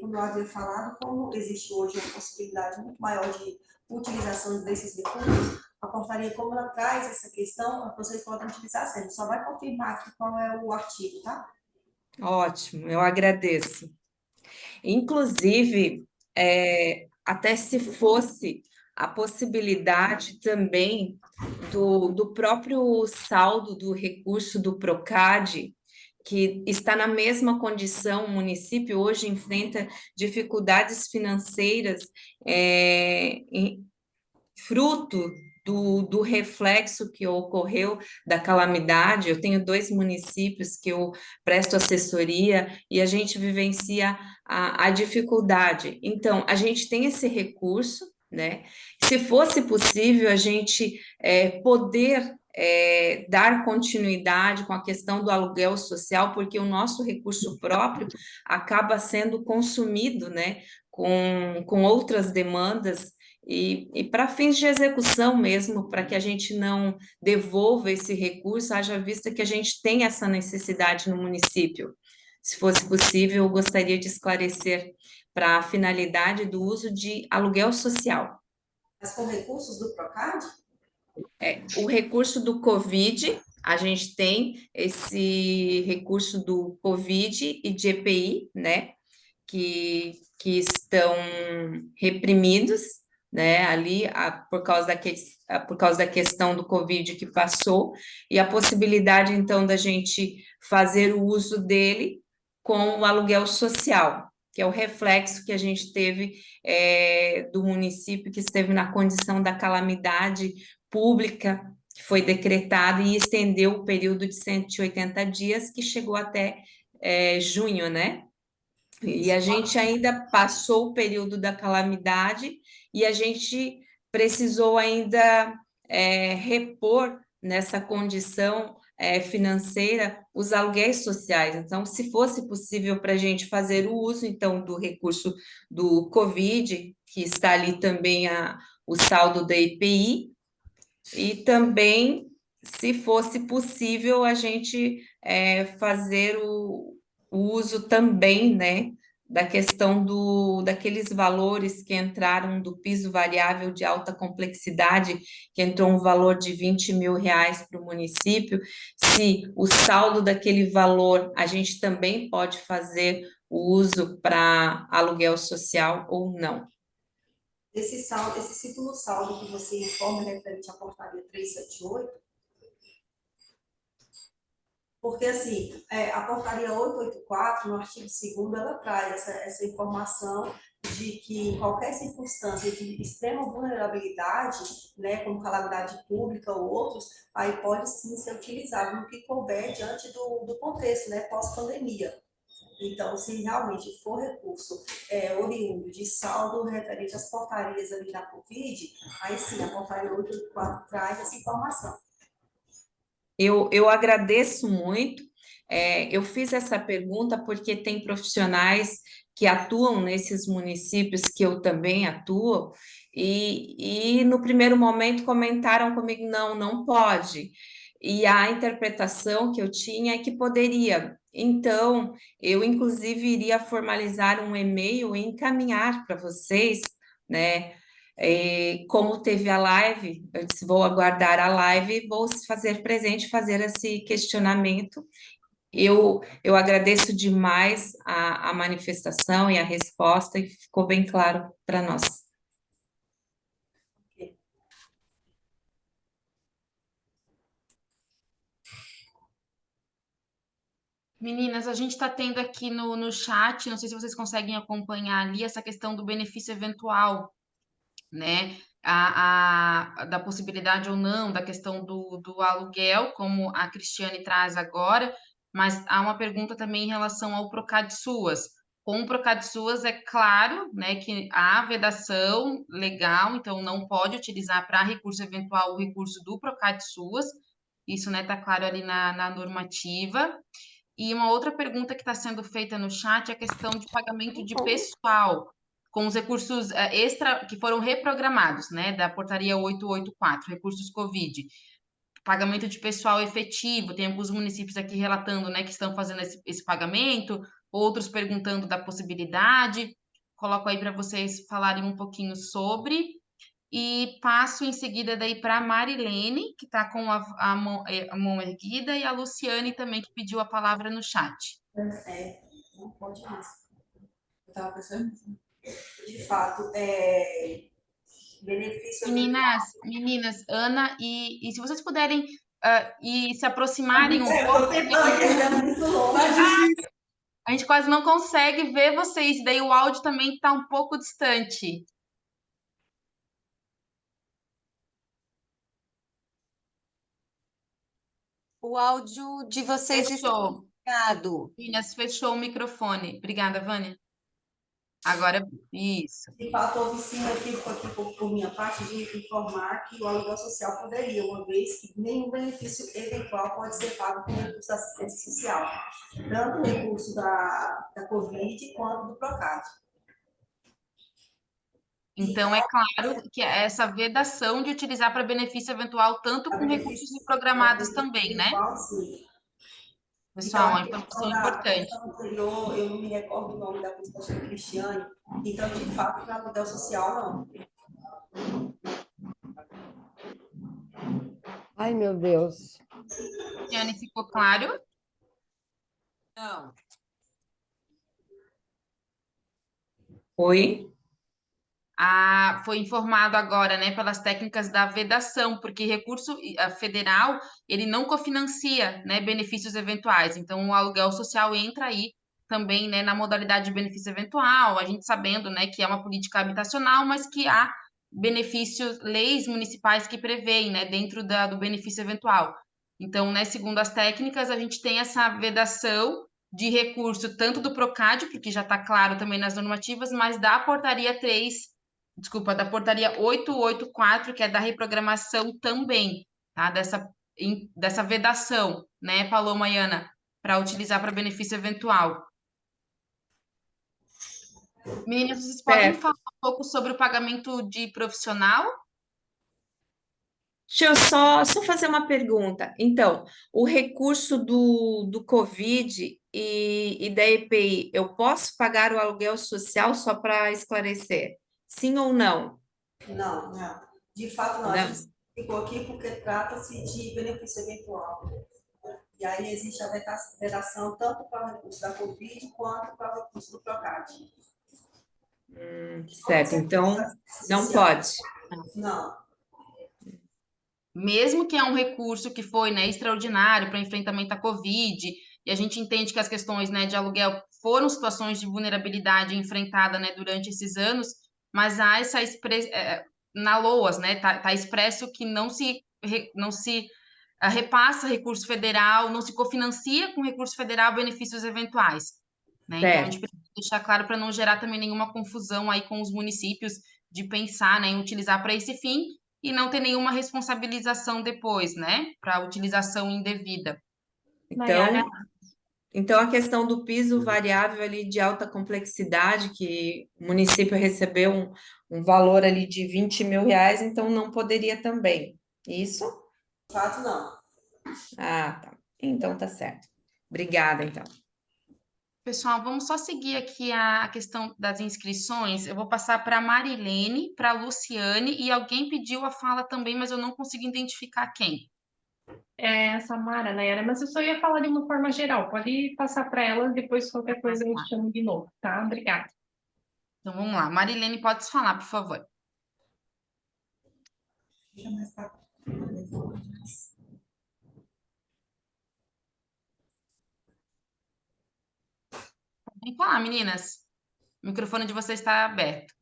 Como eu havia falado, como existe hoje uma possibilidade muito maior de utilização desses recursos, a portaria, como ela traz essa questão, vocês podem utilizar sempre. Só vai confirmar aqui qual é o artigo, tá? Ótimo, eu agradeço. Inclusive, até se fosse a possibilidade também do próprio saldo do recurso do Procad, que está na mesma condição, o município hoje enfrenta dificuldades financeiras, fruto do reflexo que ocorreu da calamidade. Eu tenho 2 municípios que eu presto assessoria e a gente vivencia a dificuldade. Então, a gente tem esse recurso, né? Se fosse possível a gente poder dar continuidade com a questão do aluguel social, porque o nosso recurso próprio acaba sendo consumido, né, com outras demandas e para fins de execução mesmo, para que a gente não devolva esse recurso, haja vista que a gente tem essa necessidade no município. Se fosse possível, eu gostaria de esclarecer para a finalidade do uso de aluguel social. Mas com recursos do Procad? O recurso do Covid, a gente tem esse recurso do Covid e de EPI, né, que estão reprimidos, né, ali por causa da questão do Covid que passou, e a possibilidade, então, da gente fazer o uso dele com o aluguel social, que é o reflexo que a gente teve do município que esteve na condição da calamidade pública, que foi decretado e estendeu o período de 180 dias, que chegou até junho, né? E a gente ainda passou o período da calamidade e a gente precisou ainda repor nessa condição financeira os aluguéis sociais. Então, se fosse possível para a gente fazer o uso, então, do recurso do Covid, que está ali também o saldo da EPI, e também, se fosse possível, a gente fazer o uso também, né, da questão daqueles valores que entraram do piso variável de alta complexidade, que entrou um valor de R$ 20.000 para o município, se o saldo daquele valor a gente também pode fazer o uso para aluguel social ou não. Esse saldo, esse ciclo saldo que você informa referente à portaria 378, porque, assim, a portaria 884, no artigo 2º, ela traz essa informação de que em qualquer circunstância de extrema vulnerabilidade, né, como calamidade pública ou outros, aí pode sim ser utilizado no que couber diante do contexto, né, pós-pandemia. Então, se realmente for recurso oriundo de saldo referente às portarias ali da Covid, aí sim, a portaria 884 traz essa informação. Eu agradeço muito. Eu fiz essa pergunta porque tem profissionais que atuam nesses municípios que eu também atuo, e no primeiro momento comentaram comigo, não pode. E a interpretação que eu tinha é que poderia. Então, eu inclusive iria formalizar um e-mail e encaminhar para vocês, né, Como teve a live, eu disse, vou aguardar a live, vou se fazer presente, fazer esse questionamento. Eu agradeço demais a manifestação e a resposta, e ficou bem claro para nós. Meninas, a gente está tendo aqui no chat, não sei se vocês conseguem acompanhar ali, essa questão do benefício eventual, né? Da possibilidade ou não da questão do aluguel, como a Cristiane traz agora, mas há uma pergunta também em relação ao Procad SUAS. Com o Procad SUAS, é claro, né, que há vedação legal, então não pode utilizar para recurso eventual o recurso do Procad SUAS, isso, né, está claro ali na normativa. E uma outra pergunta que está sendo feita no chat é a questão de pagamento de pessoal com os recursos extra que foram reprogramados, né, da portaria 884, recursos Covid. Pagamento de pessoal efetivo, tem alguns municípios aqui relatando, né, que estão fazendo esse pagamento, outros perguntando da possibilidade. Coloco aí para vocês falarem um pouquinho sobre. E passo em seguida daí para a Marilene, que está com a mão erguida, e a Luciane também, que pediu a palavra no chat. Não pode mais. Eu estava pensando, de fato, benefício Meninas, Ana, e se vocês puderem e se aproximarem um pouco. Estou tentando, que é muito longe. A gente quase não consegue ver vocês, daí o áudio também está um pouco distante. O áudio de vocês está ligado. Meninas, fechou o microfone. Obrigada, Vânia. Agora, isso. De fato, houve sim um equívoco aqui por minha parte de informar que o aluguel social poderia, uma vez que nenhum benefício eventual pode ser pago com recurso da assistência social, tanto o recurso da Covid quanto do Procad. Então, é claro que essa vedação de utilizar para benefício eventual, tanto com recursos programados também, né? Sim. Pessoal, uma então, informação importante. Anterior, eu não me recordo o nome da professora Cristiane, então, de fato, para aluguel social, não. Ai, meu Deus. Cristiane, ficou claro? Não. Oi? Foi informado agora, né, pelas técnicas da vedação, porque recurso federal, ele não cofinancia, né, benefícios eventuais. Então, o aluguel social entra aí também, né, na modalidade de benefício eventual, a gente sabendo, né, que é uma política habitacional, mas que há benefícios, leis municipais que prevêem, né, dentro do benefício eventual. Então, né, segundo as técnicas, a gente tem essa vedação de recurso tanto do Procad, porque já está claro também nas normativas, mas da portaria 884, que é da reprogramação também, tá? Dessa vedação, né, Paloma e Ana, para utilizar para benefício eventual. Meninas, vocês podem falar um pouco sobre o pagamento de profissional? Deixa eu só fazer uma pergunta. Então, o recurso do Covid e da EPI, eu posso pagar o aluguel social só para esclarecer? Sim ou não? Não. De fato, não. A gente ficou aqui porque trata-se de benefício eventual. E aí existe a vedação tanto para o recurso da Covid quanto para o recurso do Procad. Certo, então não pode. Não. Mesmo que é um recurso que foi, né, extraordinário para enfrentamento à Covid, e a gente entende que as questões, né, de aluguel foram situações de vulnerabilidade enfrentada, né, durante esses anos, mas há essa na LOAS, né, tá expresso que não se repassa recurso federal, não se cofinancia com recurso federal benefícios eventuais, né? Então a gente precisa deixar claro para não gerar também nenhuma confusão aí com os municípios de pensar, né, em utilizar para esse fim e não ter nenhuma responsabilização depois, né, para utilização indevida. Então, a questão do piso variável ali de alta complexidade, que o município recebeu um valor ali de R$20.000, então não poderia também. Isso? De fato, não. Ah, tá. Então tá certo. Obrigada, então. Pessoal, vamos só seguir aqui a questão das inscrições. Eu vou passar para a Marilene, para a Luciane, e alguém pediu a fala também, mas eu não consigo identificar quem. É a Samara, Nayara, mas eu só ia falar de uma forma geral. Pode passar para ela, depois qualquer coisa eu te chamo de novo, tá? Obrigada. Então vamos lá. Marilene, pode falar, por favor. Podem falar, meninas. O microfone de vocês está aberto.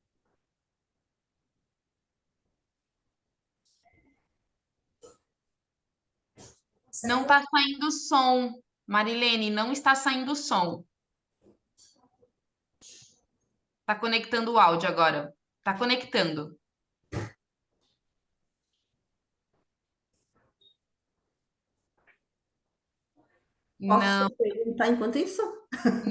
Não está saindo som. Marilene, não está saindo som. Está conectando o áudio agora. Está conectando. Não, Posso perguntar enquanto isso?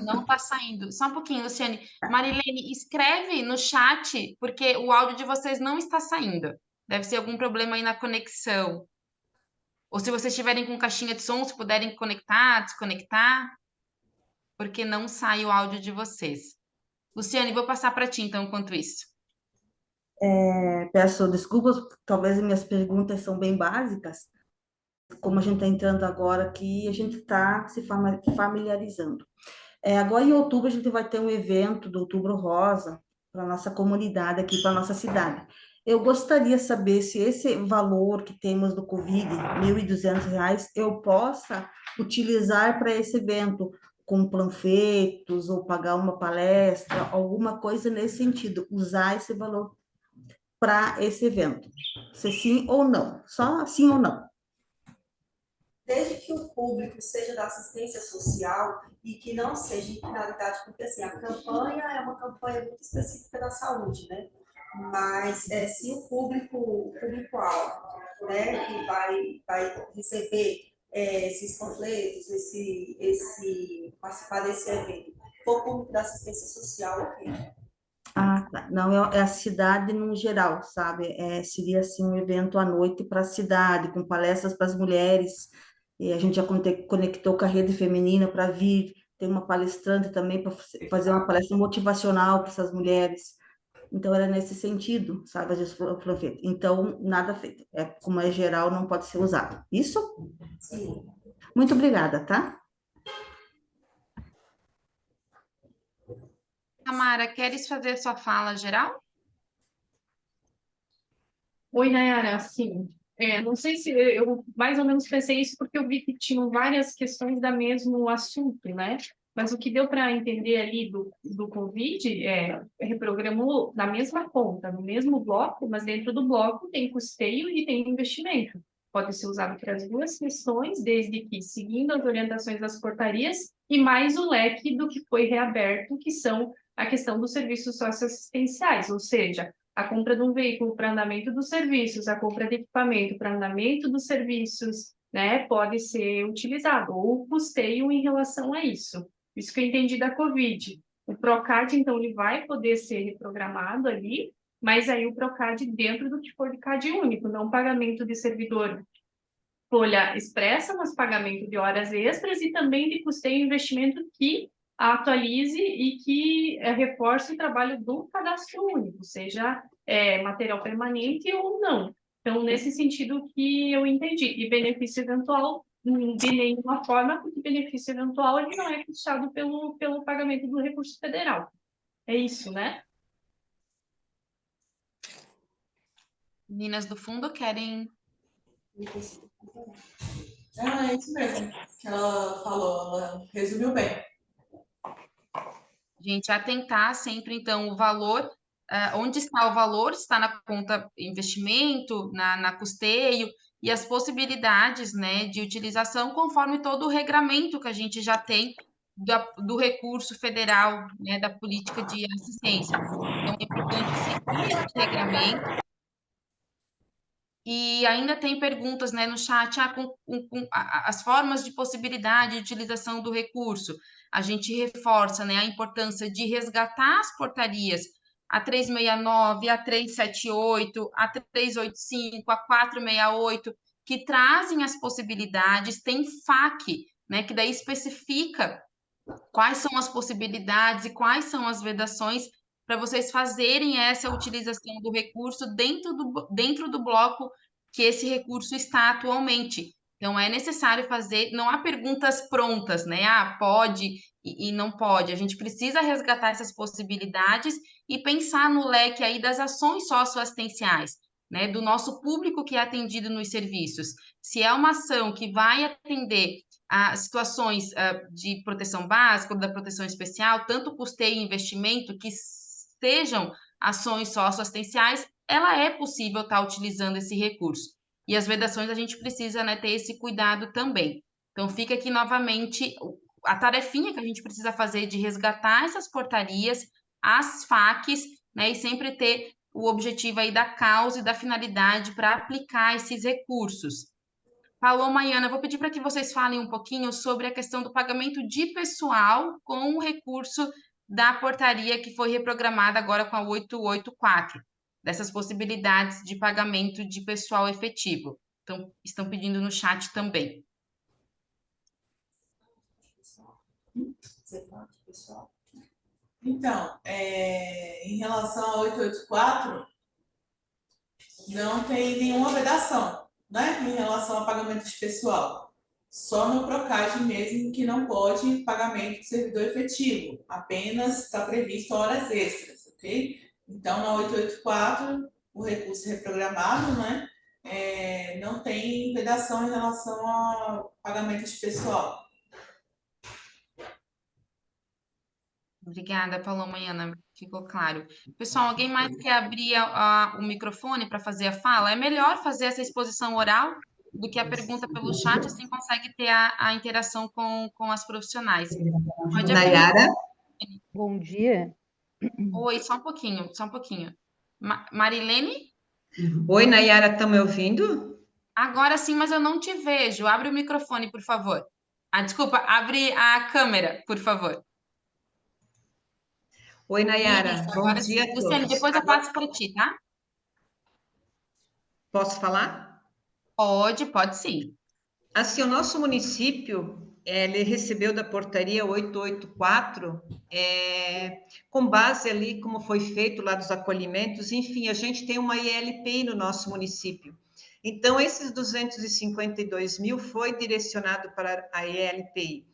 não está saindo. Só um pouquinho, Luciane. Marilene, escreve no chat, porque o áudio de vocês não está saindo. Deve ser algum problema aí na conexão. Ou se vocês estiverem com caixinha de som, se puderem conectar, desconectar, porque não sai o áudio de vocês. Luciane, vou passar para ti, então, enquanto isso. Peço desculpas, talvez minhas perguntas são bem básicas. Como a gente está entrando agora aqui, a gente está se familiarizando. Agora em outubro a gente vai ter um evento do Outubro Rosa para a nossa comunidade aqui, para a nossa cidade. Eu gostaria de saber se esse valor que temos do Covid, R$ 1.200, eu possa utilizar para esse evento, com panfletos ou pagar uma palestra, alguma coisa nesse sentido, usar esse valor para esse evento. Se sim ou não, só sim ou não. Desde que o público seja da assistência social e que não seja em finalidade, porque assim, a campanha é uma campanha muito específica da saúde, né? Mas se o público-alvo, né, que vai receber esses panfletos, participar desse evento, for público da assistência social, ok. Ah, tá. Não, é a cidade no geral, sabe? Seria assim um evento à noite para a cidade, com palestras para as mulheres. E a gente já conectou com a rede feminina para vir. Tem uma palestrante também para fazer uma palestra motivacional para essas mulheres. Então, era nesse sentido, sabe? A gente falou feito. Então, nada feito. Como é geral, não pode ser usado. Isso? Sim. Muito obrigada, tá? Tamara, queres fazer sua fala geral? Oi, Nayara, sim. Não sei se eu mais ou menos pensei isso porque eu vi que tinham várias questões da mesmo assunto, né? Mas o que deu para entender ali do Covid reprogramou na mesma conta, no mesmo bloco, mas dentro do bloco tem custeio e tem investimento. Pode ser usado para as duas questões, desde que seguindo as orientações das portarias e mais o leque do que foi reaberto, que são a questão dos serviços socioassistenciais, ou seja, a compra de um veículo para andamento dos serviços, a compra de equipamento para andamento dos serviços, né, pode ser utilizado, ou o custeio em relação a isso. Isso que eu entendi da Covid. O Procad, então, ele vai poder ser reprogramado ali, mas aí o Procad dentro do que for de CAD único, não pagamento de servidor folha expressa, mas pagamento de horas extras e também de custeio e investimento que atualize e que reforce o trabalho do cadastro único, seja material permanente ou não. Então, nesse sentido que eu entendi. E benefício eventual, de nenhuma forma, porque benefício eventual ele não é custeado pelo pagamento do recurso federal. É isso, né? Meninas do fundo querem... É isso mesmo que ela falou, ela resumiu bem. Gente, atentar sempre, então, o valor, onde está o valor, está na conta investimento, na custeio, e as possibilidades, né, de utilização conforme todo o regramento que a gente já tem do recurso federal, né, da política de assistência. Então, é importante seguir esse regramento. E ainda tem perguntas, né, no chat, as formas de possibilidade de utilização do recurso. A gente reforça, né, a importância de resgatar as portarias, a 369, a 378, a 385, a 468, que trazem as possibilidades, tem FAQ, né, que daí especifica quais são as possibilidades e quais são as vedações para vocês fazerem essa utilização do recurso dentro do bloco que esse recurso está atualmente. Então, é necessário fazer, não há perguntas prontas, né? Ah, pode e não pode. A gente precisa resgatar essas possibilidades e pensar no leque aí das ações socioassistenciais, né? Do nosso público que é atendido nos serviços. Se é uma ação que vai atender a situações de proteção básica ou da proteção especial, tanto custeio e investimento, que sejam ações socioassistenciais, ela é possível estar utilizando esse recurso. E as vedações a gente precisa, né, ter esse cuidado também. Então, fica aqui novamente a tarefinha que a gente precisa fazer de resgatar essas portarias, as FAQs, né, e sempre ter o objetivo aí da causa e da finalidade para aplicar esses recursos. Paloma e Ana, vou pedir para que vocês falem um pouquinho sobre a questão do pagamento de pessoal com o recurso da portaria que foi reprogramada agora com a 884, dessas possibilidades de pagamento de pessoal efetivo. Então, estão pedindo no chat também. Você pode, pessoal? Então, em relação a 884, não tem nenhuma vedação, né, em relação a pagamento de pessoal. Só no Procad mesmo que não pode pagamento de servidor efetivo, apenas está previsto horas extras, ok? Então, na 884, o recurso reprogramado, né, não tem vedação em relação ao pagamento de pessoal. Obrigada, Paloma e Ana, ficou claro. Pessoal, alguém mais quer abrir o microfone para fazer a fala? É melhor fazer essa exposição oral do que a pergunta pelo chat, assim consegue ter a interação com as profissionais. Pode abrir. Nayara? Bom dia. Oi, só um pouquinho, só um pouquinho. Marilene? Oi, Nayara, estão me ouvindo? Agora sim, mas eu não te vejo. Abre o microfone, por favor. Ah, desculpa, abre a câmera, por favor. Oi, Nayara. Isso, Bom agora dia sim. a Luciane, todos. depois eu passo para ti, tá? Posso falar? Pode sim. Assim, o nosso município, ele recebeu da portaria 884, com base ali como foi feito lá dos acolhimentos, enfim, a gente tem uma ILPI no nosso município. Então, esses 252 mil foi direcionado para a ILPI.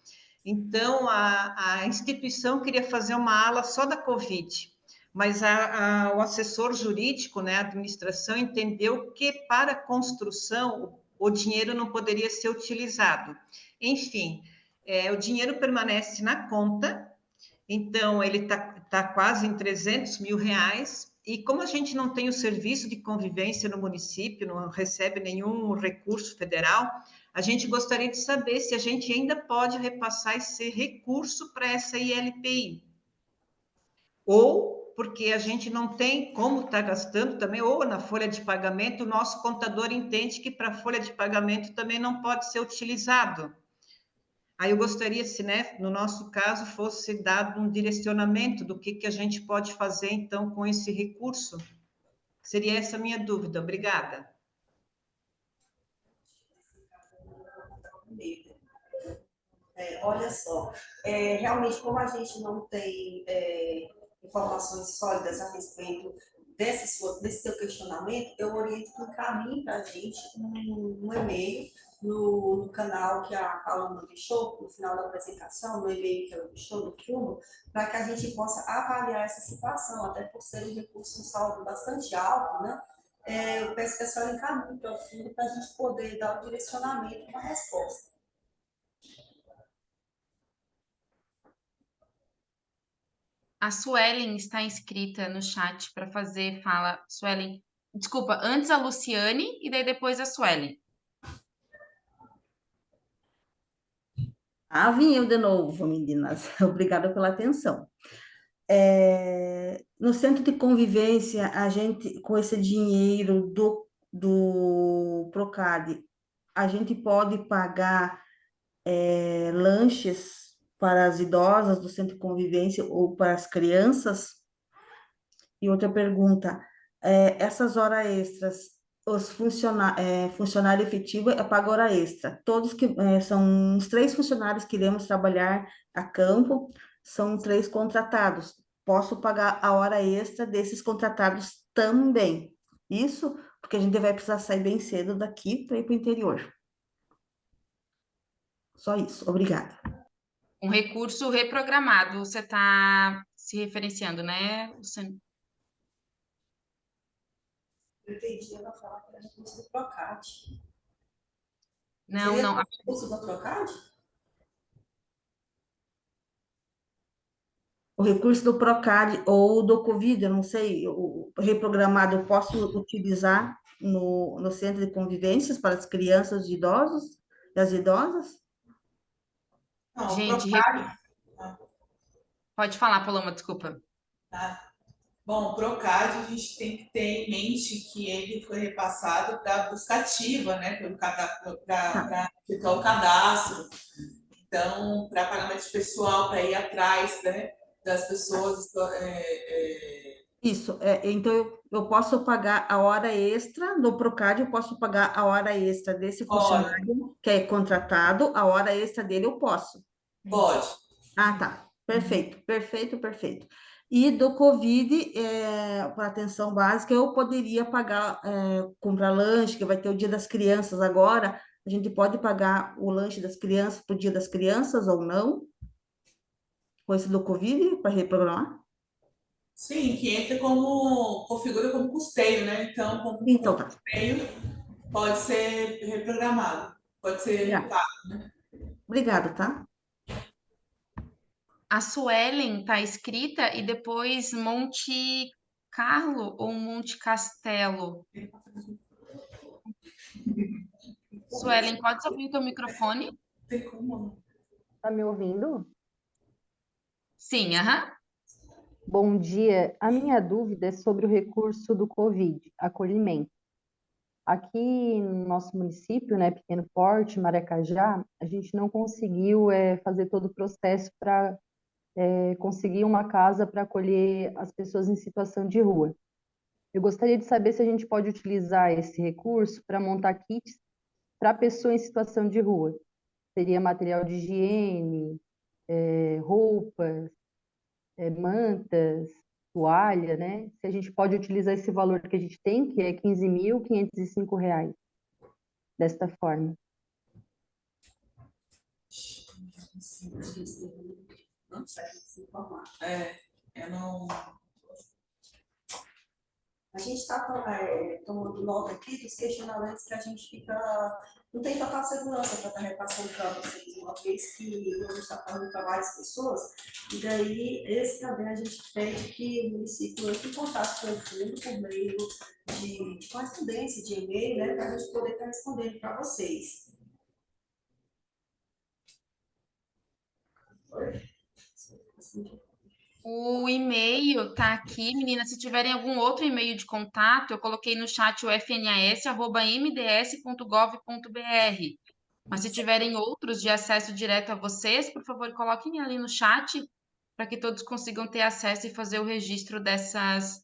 Então, a instituição queria fazer uma ala só da Covid, mas o assessor jurídico, né, a administração, entendeu que para construção o dinheiro não poderia ser utilizado. Enfim, o dinheiro permanece na conta, então ele tá quase em 300 mil reais, e como a gente não tem o serviço de convivência no município, não recebe nenhum recurso federal, a gente gostaria de saber se a gente ainda pode repassar esse recurso para essa ILPI. Ou porque a gente não tem como estar gastando também, ou na folha de pagamento, o nosso contador entende que para a folha de pagamento também não pode ser utilizado. Aí eu gostaria, se, né, no nosso caso, fosse dado um direcionamento do que a gente pode fazer, então, com esse recurso. Seria essa a minha dúvida. Obrigada. Olha só, realmente, como a gente não tem informações sólidas a respeito desse seu questionamento, eu oriento que encaminhe para a gente um e-mail no canal que a Paloma deixou, no final da apresentação, no e-mail que ela deixou no fundo, para que a gente possa avaliar essa situação, até por ser um recurso, um saldo bastante alto, né? Eu peço que a senhora encaminhe para o fundo para a gente poder dar o direcionamento e uma resposta. A Suelen está inscrita no chat para fazer fala. Suelen, desculpa, antes a Luciane e daí depois a Suelen. Vim eu de novo, meninas. Obrigada pela atenção. No centro de convivência, a gente, com esse dinheiro do Procad, a gente pode pagar lanches para as idosas do centro de convivência ou para as crianças? E outra pergunta, essas horas extras, funcionário efetivo é paga hora extra. Todos que são os 3 funcionários que iremos trabalhar a campo, são 3 contratados. Posso pagar a hora extra desses contratados também. Isso porque a gente vai precisar sair bem cedo daqui para ir para o interior. Só isso. Obrigada. Um recurso reprogramado, você está se referenciando, né? Eu entendi ela falar que era recurso do PROCAD. Não, Seria não. recurso do PROCAD? O recurso do Procad ou do Covid, eu não sei, o reprogramado eu posso utilizar no centro de convivências para as crianças e idosos e as idosas? Não, o Gente, PROCAD, pode falar, Paloma, desculpa. tá? Bom, o PROCAD a gente tem que ter em mente que ele foi repassado para a busca ativa, né? Para efetuar o cadastro. Então, para pagamento de pessoal, para ir atrás, né, das pessoas. Isso, então eu posso pagar a hora extra do Procad, eu posso pagar a hora extra desse Pode, funcionário que é contratado, a hora extra dele eu posso. pode. Ah, tá. Perfeito, perfeito, perfeito. E do Covid, para atenção básica, eu poderia pagar, comprar lanche, que vai ter o Dia das Crianças agora. A gente pode pagar o lanche das crianças para o Dia das Crianças ou não? Com esse do Covid, para reprogramar? Sim, que entra como, configura como custeio, né? Então, como Então tá. custeio, pode ser reprogramado, pode ser Obrigada. pago. Obrigada, tá? A Suelen tá escrita e depois Monte Carlo ou Monte Castelo? Suelen, pode abrir o teu microfone? Tem como. Tá me ouvindo? Sim, aham. Bom dia. A minha dúvida é sobre o recurso do Covid, acolhimento. Aqui no nosso município, né, Pequeno Porte, Maracajá, a gente não conseguiu fazer todo o processo para conseguir uma casa para acolher as pessoas em situação de rua. Eu gostaria de saber se a gente pode utilizar esse recurso para montar kits para pessoa em situação de rua. Seria material de higiene, roupas, mantas, toalha, né? Se a gente pode utilizar esse valor que a gente tem, que é R$ 15.505, desta forma. Não sei se informar. Eu não. A gente está tomando nota aqui dos questionamentos que a gente não tem total segurança para estar repassando para vocês, uma vez que a gente está falando para várias pessoas, e daí esse também a gente pede que o município entre em contato com o fundo por meio de correspondência, de e-mail, né, para a gente poder estar respondendo para vocês. O e-mail tá aqui, meninas. Se tiverem algum outro e-mail de contato, eu coloquei no chat o fnas@mds.gov.br. Mas se tiverem outros de acesso direto a vocês, por favor, coloquem ali no chat para que todos consigam ter acesso e fazer o registro dessas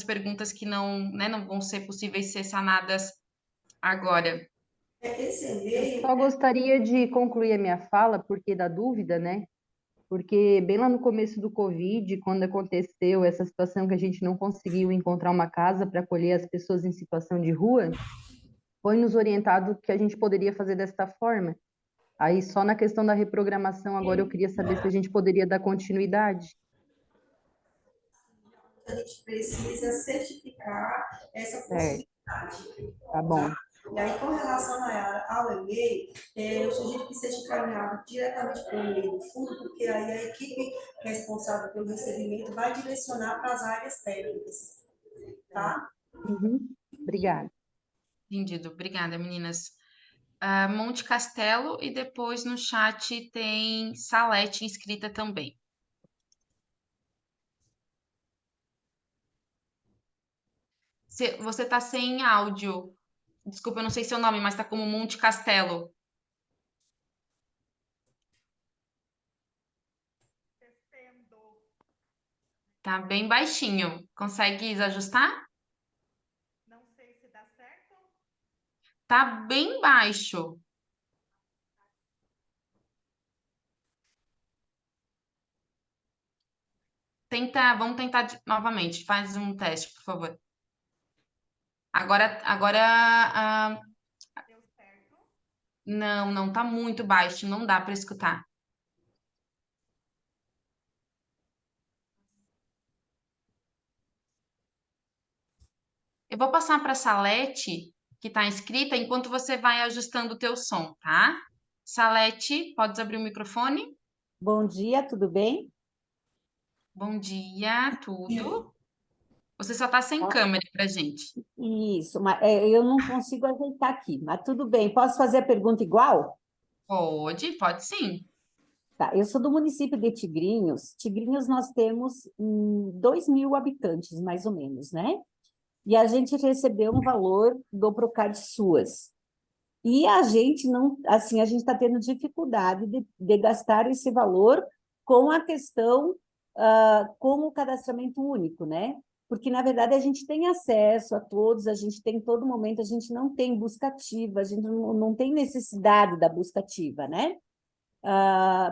perguntas que não, né, não vão ser possíveis ser sanadas agora. Esse Eu e-mail. só gostaria de concluir a minha fala, porque da dúvida, né? Porque bem lá no começo do Covid, quando aconteceu essa situação que a gente não conseguiu encontrar uma casa para acolher as pessoas em situação de rua, foi nos orientado que a gente poderia fazer desta forma. Aí, só na questão da reprogramação, agora eu queria saber se a gente poderia dar continuidade. A gente precisa certificar essa possibilidade. Tá bom. E aí, com relação ao e-mail, eu sugiro que seja encaminhado diretamente para o e-mail do fundo, porque aí a equipe responsável pelo recebimento vai direcionar para as áreas técnicas, tá? Obrigada. Entendido. Obrigada, meninas. Monte Castelo e depois no chat tem Salete inscrita também. Você tá sem áudio. Desculpa, eu não sei seu nome, mas tá como Monte Castelo. Tá bem baixinho. Consegue ajustar? Não sei se dá certo. Tá bem baixo. Vamos tentar novamente. Faz um teste, por favor. Agora, não, tá muito baixo, não dá para escutar. Eu vou passar para a Salete, que está inscrita, enquanto você vai ajustando o teu som, tá? Salete, pode abrir o microfone? Bom dia, tudo bem? Bom dia, tudo. Você só está sem câmera para gente. Isso, mas eu não consigo ajeitar aqui, mas tudo bem. Posso fazer a pergunta igual? Pode sim. Tá, eu sou do município de Tigrinhos. Tigrinhos nós temos 2.000 habitantes, mais ou menos, né? E a gente recebeu um valor do Procad SUAS. E a gente não, assim, a gente está tendo dificuldade de gastar esse valor com a questão, com o cadastramento único, né? Porque, na verdade, a gente tem acesso a todos, a gente tem todo momento, a gente não tem busca ativa, a gente não tem necessidade da busca ativa, né?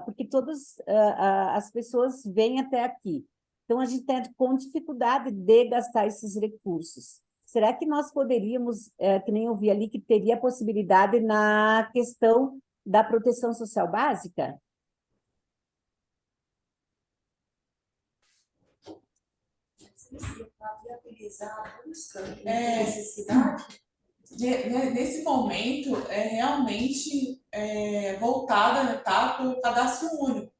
Porque todas as pessoas vêm até aqui. Então, a gente está com dificuldade de gastar esses recursos. Será que nós poderíamos, que nem eu vi ali, que teria a possibilidade na questão da proteção social básica? Nesse momento, é realmente voltada, tá, para o cadastro único.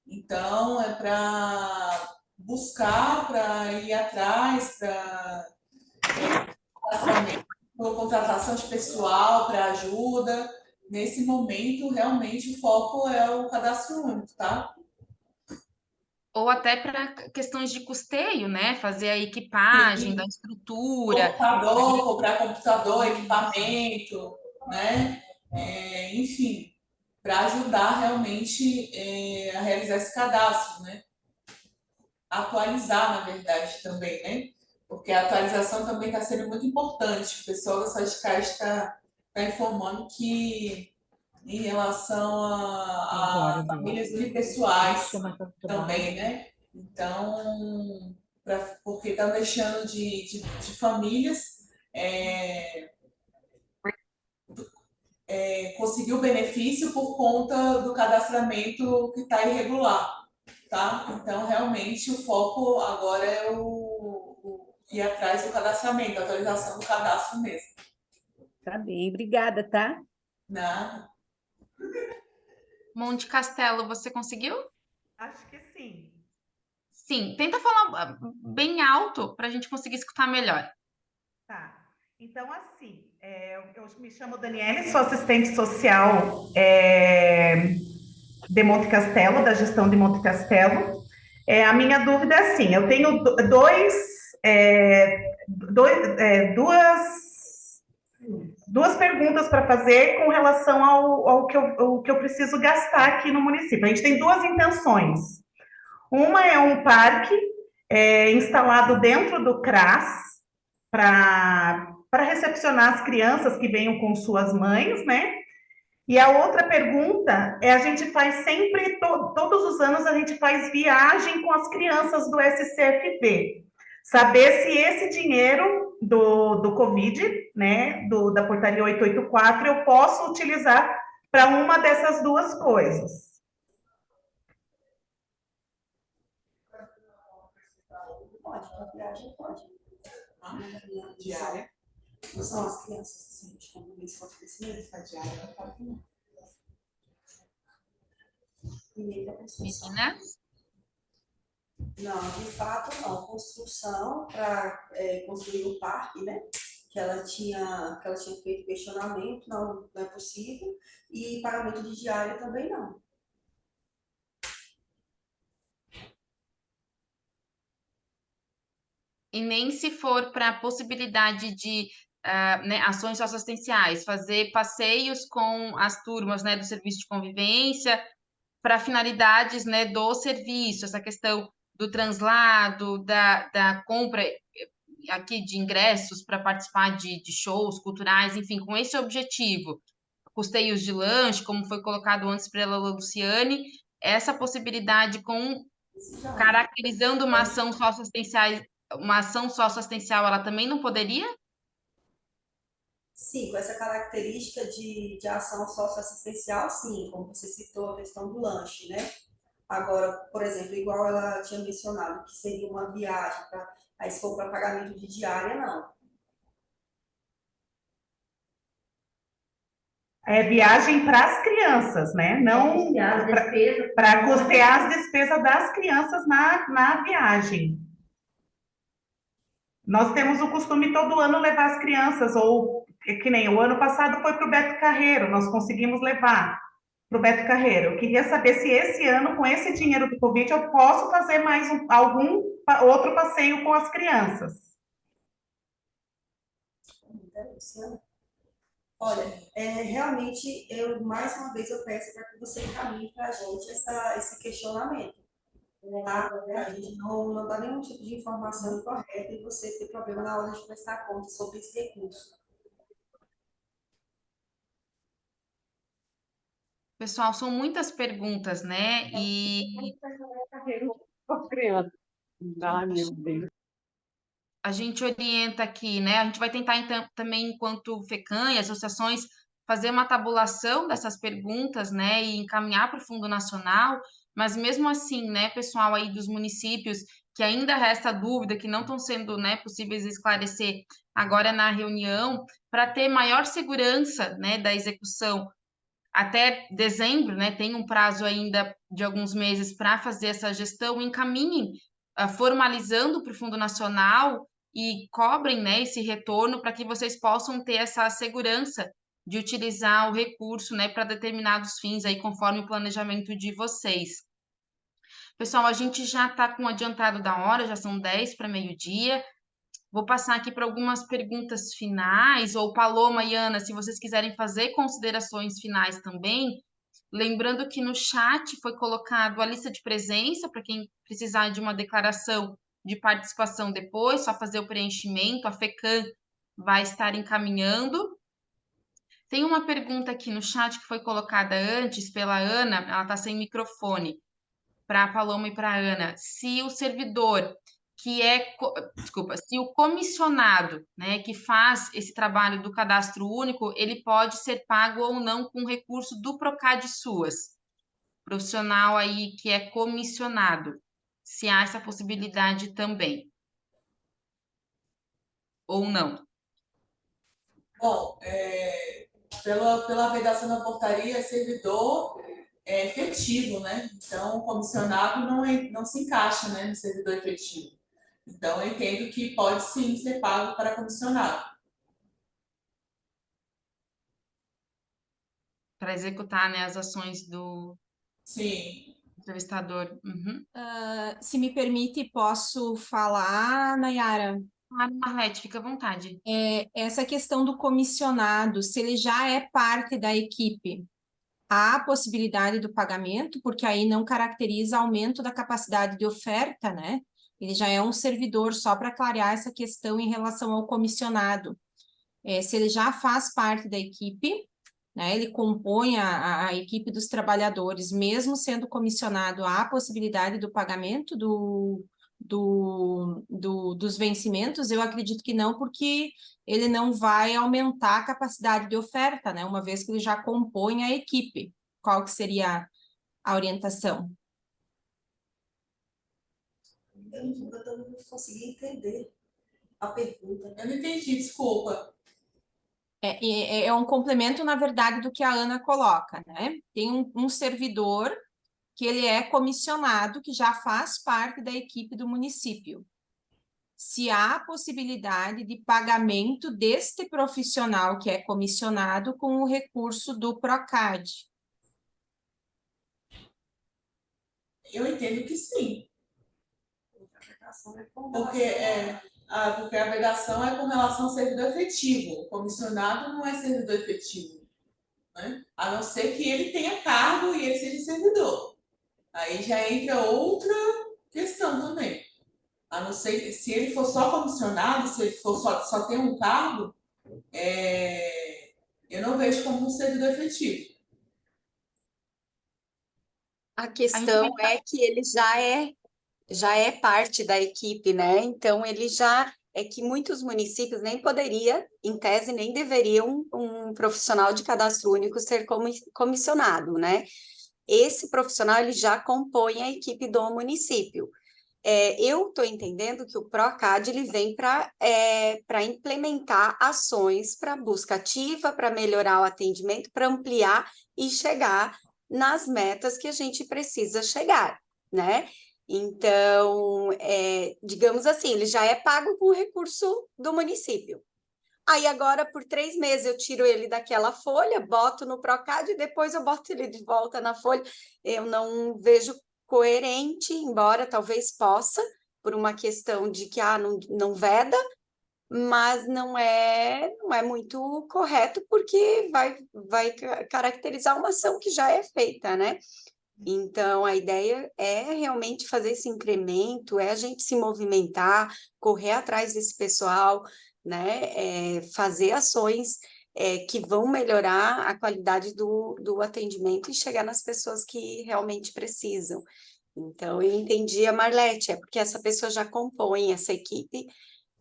Então, é para buscar, para ir atrás, para contratação de pessoal, para ajuda. Nesse momento, realmente, o foco é o cadastro único, tá? Ou até para questões de custeio, né? Fazer a equipagem da estrutura. Comprar computador, equipamento, né? Enfim, para ajudar realmente a realizar esse cadastro, né? Atualizar, na verdade, também, né? Porque a atualização também está sendo muito importante. O pessoal da SADCAI está informando que, em relação a famílias unipessoais também, né? Então, porque está deixando de famílias conseguir o benefício por conta do cadastramento que está irregular, tá? Então, realmente, o foco agora é ir atrás do cadastramento, a atualização do cadastro mesmo. Tá bem, obrigada, tá? Nada. Monte Castelo, você conseguiu? Acho que sim. Sim, tenta falar bem alto para a gente conseguir escutar melhor. Tá. Então, assim, eu me chamo Daniele, sou assistente social de Monte Castelo, da gestão de Monte Castelo. A minha dúvida é assim, eu tenho duas perguntas para fazer com relação ao que eu preciso gastar aqui no município. A gente tem duas intenções. Uma é um parque instalado dentro do CRAS para recepcionar as crianças que venham com suas mães, né? E a outra pergunta é, a gente faz sempre, todos os anos, a gente faz viagem com as crianças do SCFB. Saber se esse dinheiro do Covid, né, da portaria 884, eu posso utilizar para uma dessas duas coisas. Pode, para viagem pode. Diária. São as crianças, assim, de convivência com crescimento. A diária não pode não. Meninas? Não, de fato não. Construção para construir o parque, né? Que ela tinha feito questionamento, não é possível. E pagamento de diária também não. E nem se for para a possibilidade de né, ações socioassistenciais, fazer passeios com as turmas, né, do serviço de convivência para finalidades, né, do serviço, essa questão do translado, da compra aqui de ingressos para participar de shows culturais, enfim, com esse objetivo, custeios de lanche, como foi colocado antes pela Luciane, essa possibilidade caracterizando uma ação socioassistencial, ela também não poderia? Sim, com essa característica de ação socioassistencial, sim, como você citou a questão do lanche, né? Agora, por exemplo, igual ela tinha mencionado, que seria uma viagem, aí se for para pagamento de diária, não. É viagem para as crianças, né? Não para custear as despesas das crianças na viagem. Nós temos o costume todo ano levar as crianças, ou que nem o ano passado foi para o Beto Carreiro, nós conseguimos levar para o Beto Carreiro. Eu queria saber se esse ano, com esse dinheiro do Covid, eu posso fazer mais algum outro passeio com as crianças. Olha, realmente, mais uma vez, eu peço para que você encaminhe para a gente esse questionamento. Tá? Para a gente não dar nenhum tipo de informação incorreta e você ter problema na hora de prestar conta sobre esse recurso. Pessoal, são muitas perguntas, né? A gente orienta aqui, né? A gente vai tentar, então, também, enquanto FECAM e associações, fazer uma tabulação dessas perguntas, né? E encaminhar para o Fundo Nacional, mas mesmo assim, né, pessoal aí dos municípios que ainda resta dúvida, que não estão sendo, né, possíveis esclarecer agora na reunião, para ter maior segurança, né, da execução até dezembro, né, tem um prazo ainda de alguns meses para fazer essa gestão, encaminhem, formalizando para o Fundo Nacional e cobrem, né, esse retorno para que vocês possam ter essa segurança de utilizar o recurso, né, para determinados fins aí, conforme o planejamento de vocês. Pessoal, a gente já está com o adiantado da hora, já são 10 para meio-dia. Vou passar aqui para algumas perguntas finais, ou Paloma e Ana, se vocês quiserem fazer considerações finais também. Lembrando que no chat foi colocado a lista de presença, para quem precisar de uma declaração de participação depois, só fazer o preenchimento, a FECAM vai estar encaminhando. Tem uma pergunta aqui no chat que foi colocada antes pela Ana, ela está sem microfone, para a Paloma e para a Ana. Se o servidor se o comissionado, né, que faz esse trabalho do cadastro único, ele pode ser pago ou não com recurso do Procad SUAS, profissional aí que é comissionado, se há essa possibilidade também, ou não. Bom, pela vedação da portaria, servidor é efetivo, né? Então, o comissionado não se encaixa, né, no servidor efetivo. Então, eu entendo que pode sim ser pago para comissionado. Para executar, né, as ações do entrevistador. Uhum. Se me permite, posso falar, Nayara? Claro, Marlete, fica à vontade. Essa questão do comissionado, se ele já é parte da equipe, há a possibilidade do pagamento, porque aí não caracteriza aumento da capacidade de oferta, né? Ele já é um servidor, só para clarear essa questão em relação ao comissionado. Se ele já faz parte da equipe, né, ele compõe a equipe dos trabalhadores, mesmo sendo comissionado, há a possibilidade do pagamento dos vencimentos. Eu acredito que não, porque ele não vai aumentar a capacidade de oferta, né, uma vez que ele já compõe a equipe. Qual que seria a orientação? Eu não consegui entender a pergunta. Eu não entendi, desculpa. É um complemento, na verdade, do que a Ana coloca, né? Tem um servidor que ele é comissionado, que já faz parte da equipe do município. Se há possibilidade de pagamento deste profissional que é comissionado com o recurso do Procad. Eu entendo que sim. Porque a vedação é com relação ao servidor efetivo. O comissionado não é servidor efetivo, né? A não ser que ele tenha cargo e ele seja servidor. Aí já entra outra questão também. A não ser que, se ele for só comissionado, se ele for só ter um cargo, eu não vejo como um servidor efetivo. A questão é que ele já é parte da equipe, né? Então, ele já é que muitos municípios nem poderia, em tese, nem deveriam um profissional de cadastro único ser comissionado, né? Esse profissional, ele já compõe a equipe do município. Eu estou entendendo que o PROCAD ele vem para implementar ações para busca ativa, para melhorar o atendimento, para ampliar e chegar nas metas que a gente precisa chegar, né? Então, digamos assim, ele já é pago com o recurso do município. Aí agora, por 3 meses, eu tiro ele daquela folha, boto no PROCAD e depois eu boto ele de volta na folha. Eu não vejo coerente, embora talvez possa, por uma questão de que não veda, mas não é muito correto, porque vai caracterizar uma ação que já é feita, né? Então, a ideia é realmente fazer esse incremento, a gente se movimentar, correr atrás desse pessoal, né? Fazer ações que vão melhorar a qualidade do atendimento e chegar nas pessoas que realmente precisam. Então, eu entendi a Marlete, é porque essa pessoa já compõe essa equipe,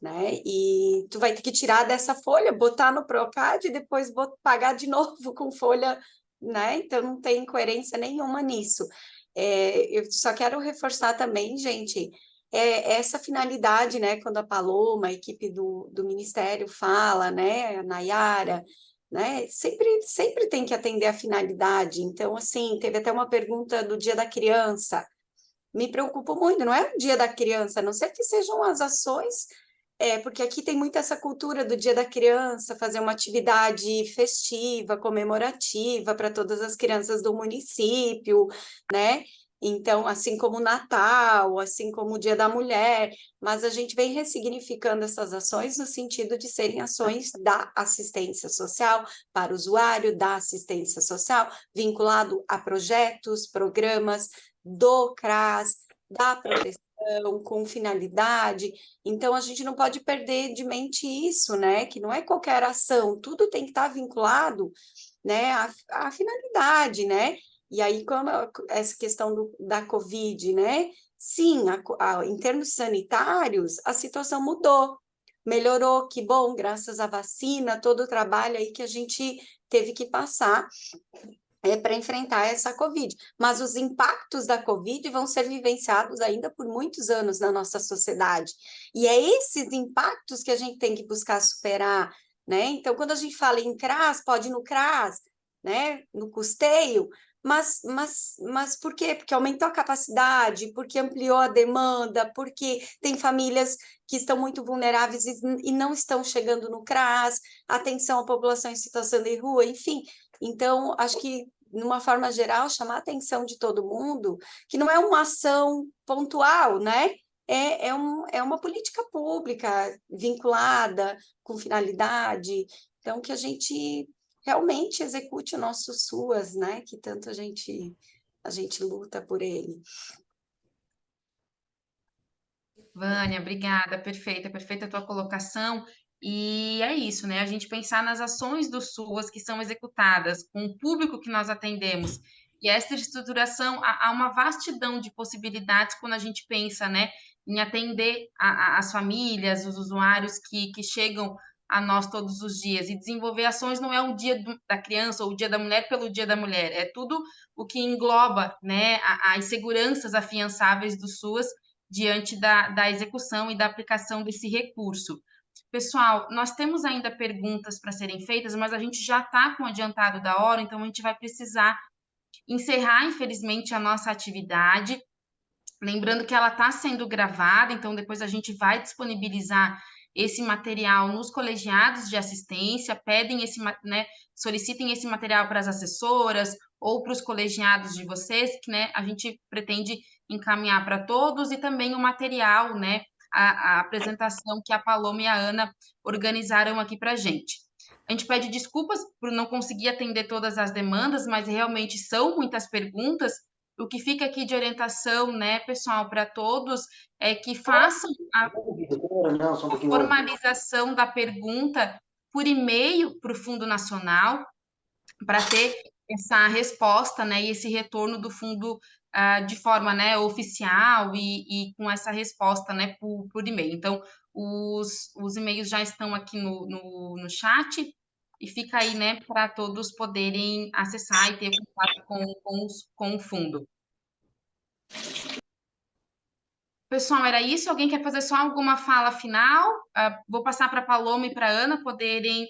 né? E tu vai ter que tirar dessa folha, botar no PROCAD e depois pagar de novo com folha, né? Então, não tem coerência nenhuma nisso. Eu só quero reforçar também, gente, essa finalidade, né? Quando a Paloma, a equipe do Ministério fala, né? A Nayara, né? Sempre tem que atender a finalidade. Então, assim, teve até uma pergunta do Dia da Criança. Me preocupo muito, não é o Dia da Criança, a não ser que sejam as ações, porque aqui tem muito essa cultura do Dia da Criança, fazer uma atividade festiva, comemorativa para todas as crianças do município, né? Então, assim como o Natal, assim como o Dia da Mulher, mas a gente vem ressignificando essas ações no sentido de serem ações da assistência social para o usuário, da assistência social, vinculado a projetos, programas do CRAS, da proteção, com finalidade. Então, a gente não pode perder de mente isso, né? Que não é qualquer ação, tudo tem que estar vinculado, né, à finalidade, né? E aí, como essa questão da Covid, né? Sim, em termos sanitários, a situação mudou, melhorou, que bom, graças à vacina, todo o trabalho aí que a gente teve que passar para enfrentar essa Covid. Mas os impactos da Covid vão ser vivenciados ainda por muitos anos na nossa sociedade. E é esses impactos que a gente tem que buscar superar, né? Então, quando a gente fala em CRAS, pode ir no CRAS, né? No custeio, mas por quê? Porque aumentou a capacidade, porque ampliou a demanda, porque tem famílias que estão muito vulneráveis e não estão chegando no CRAS, atenção à população em situação de rua, enfim. Então, acho que, numa forma geral, chamar a atenção de todo mundo, que não é uma ação pontual, né? É uma política pública vinculada, com finalidade, então que a gente realmente execute o nosso SUAS, né? Que tanto a gente luta por ele. Vânia, obrigada, perfeita a tua colocação. E é isso, né? A gente pensar nas ações do SUAS que são executadas com o público que nós atendemos. E essa estruturação, há uma vastidão de possibilidades quando a gente pensa, né, em atender as famílias, os usuários que chegam a nós todos os dias. E desenvolver ações não é o dia da criança ou o dia da mulher pelo dia da mulher, é tudo o que engloba, né, as seguranças afiançáveis do SUAS diante da execução e da aplicação desse recurso. Pessoal, nós temos ainda perguntas para serem feitas, mas a gente já está com o adiantado da hora, então a gente vai precisar encerrar, infelizmente, a nossa atividade. Lembrando que ela está sendo gravada, então depois a gente vai disponibilizar esse material nos colegiados de assistência, solicitem esse material para as assessoras ou para os colegiados de vocês, que, né, a gente pretende encaminhar para todos, e também o material, né, a apresentação que a Paloma e a Ana organizaram aqui para a gente. A gente pede desculpas por não conseguir atender todas as demandas, mas realmente são muitas perguntas, O que fica aqui de orientação, né, pessoal, para todos, é que façam a formalização da pergunta por e-mail para o Fundo Nacional, para ter essa resposta, né, e esse retorno do fundo de forma, né, oficial e com essa resposta, né, por e-mail. Então, os e-mails já estão aqui no chat e fica aí, né, para todos poderem acessar e ter contato com o fundo. Pessoal, era isso. Alguém quer fazer só alguma fala final? Vou passar para a Paloma e para a Ana poderem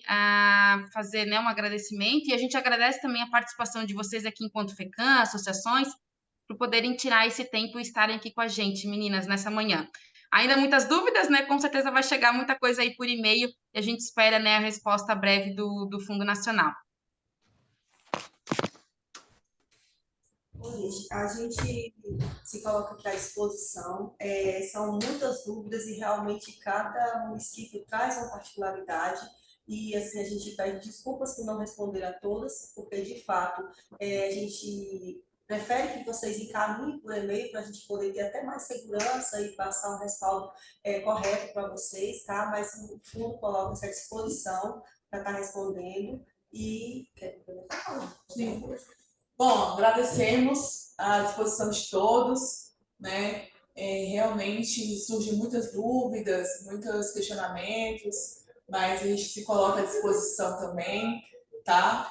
fazer, né, um agradecimento. E a gente agradece também a participação de vocês aqui enquanto FECAM, associações, por poderem tirar esse tempo e estarem aqui com a gente, meninas, nessa manhã. Ainda muitas dúvidas, né? Com certeza vai chegar muita coisa aí por e-mail e a gente espera, né, a resposta breve do Fundo Nacional. A gente se coloca aqui à disposição, são muitas dúvidas e realmente cada município traz uma particularidade e assim a gente pede desculpas por não responder a todas, porque de fato a gente prefere que vocês encaminhem por e-mail para a gente poder ter até mais segurança e passar um respaldo correto para vocês, tá? Mas o fundo coloca-se à disposição para estar respondendo e... Sim. Bom, agradecemos a disposição de todos, né? Realmente surgem muitas dúvidas, muitos questionamentos, mas a gente se coloca à disposição também, tá?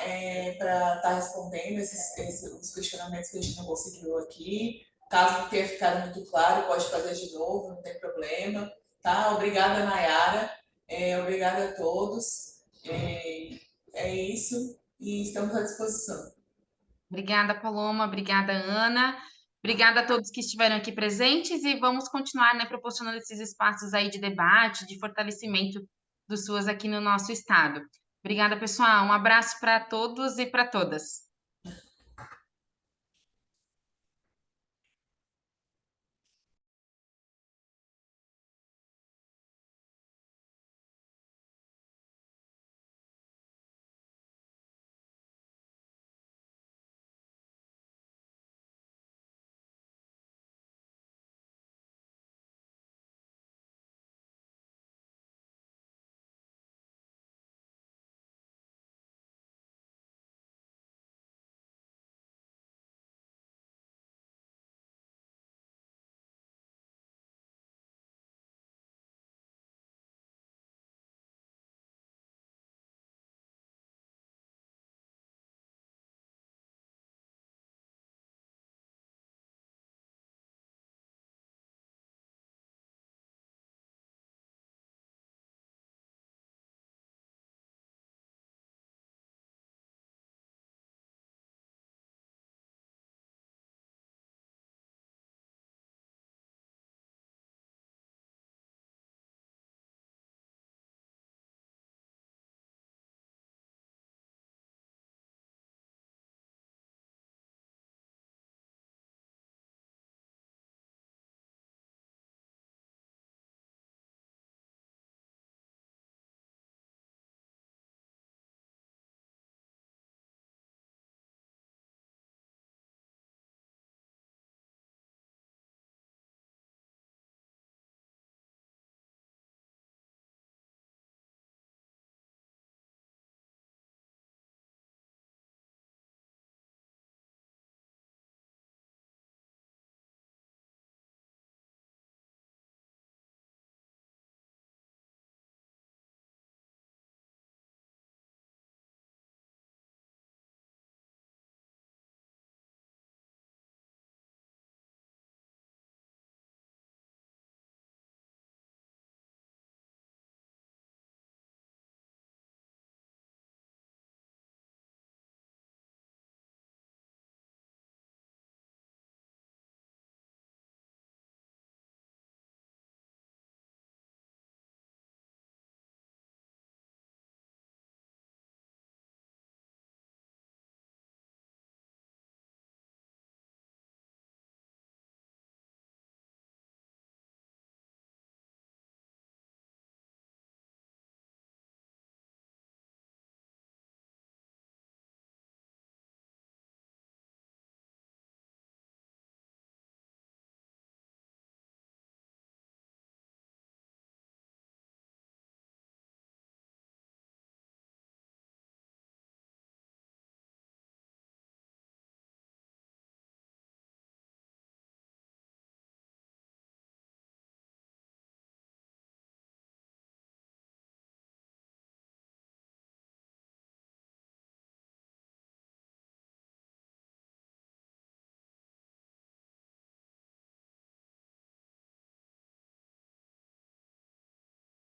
Para estar respondendo os questionamentos que a gente não conseguiu aqui. Caso não tenha ficado muito claro, pode fazer de novo, não tem problema, tá? Obrigada, Nayara. Obrigada a todos. É isso e estamos à disposição. Obrigada, Paloma. Obrigada, Ana. Obrigada a todos que estiveram aqui presentes e vamos continuar, né, proporcionando esses espaços aí de debate, de fortalecimento dos SUAS aqui no nosso estado. Obrigada, pessoal. Um abraço para todos e para todas.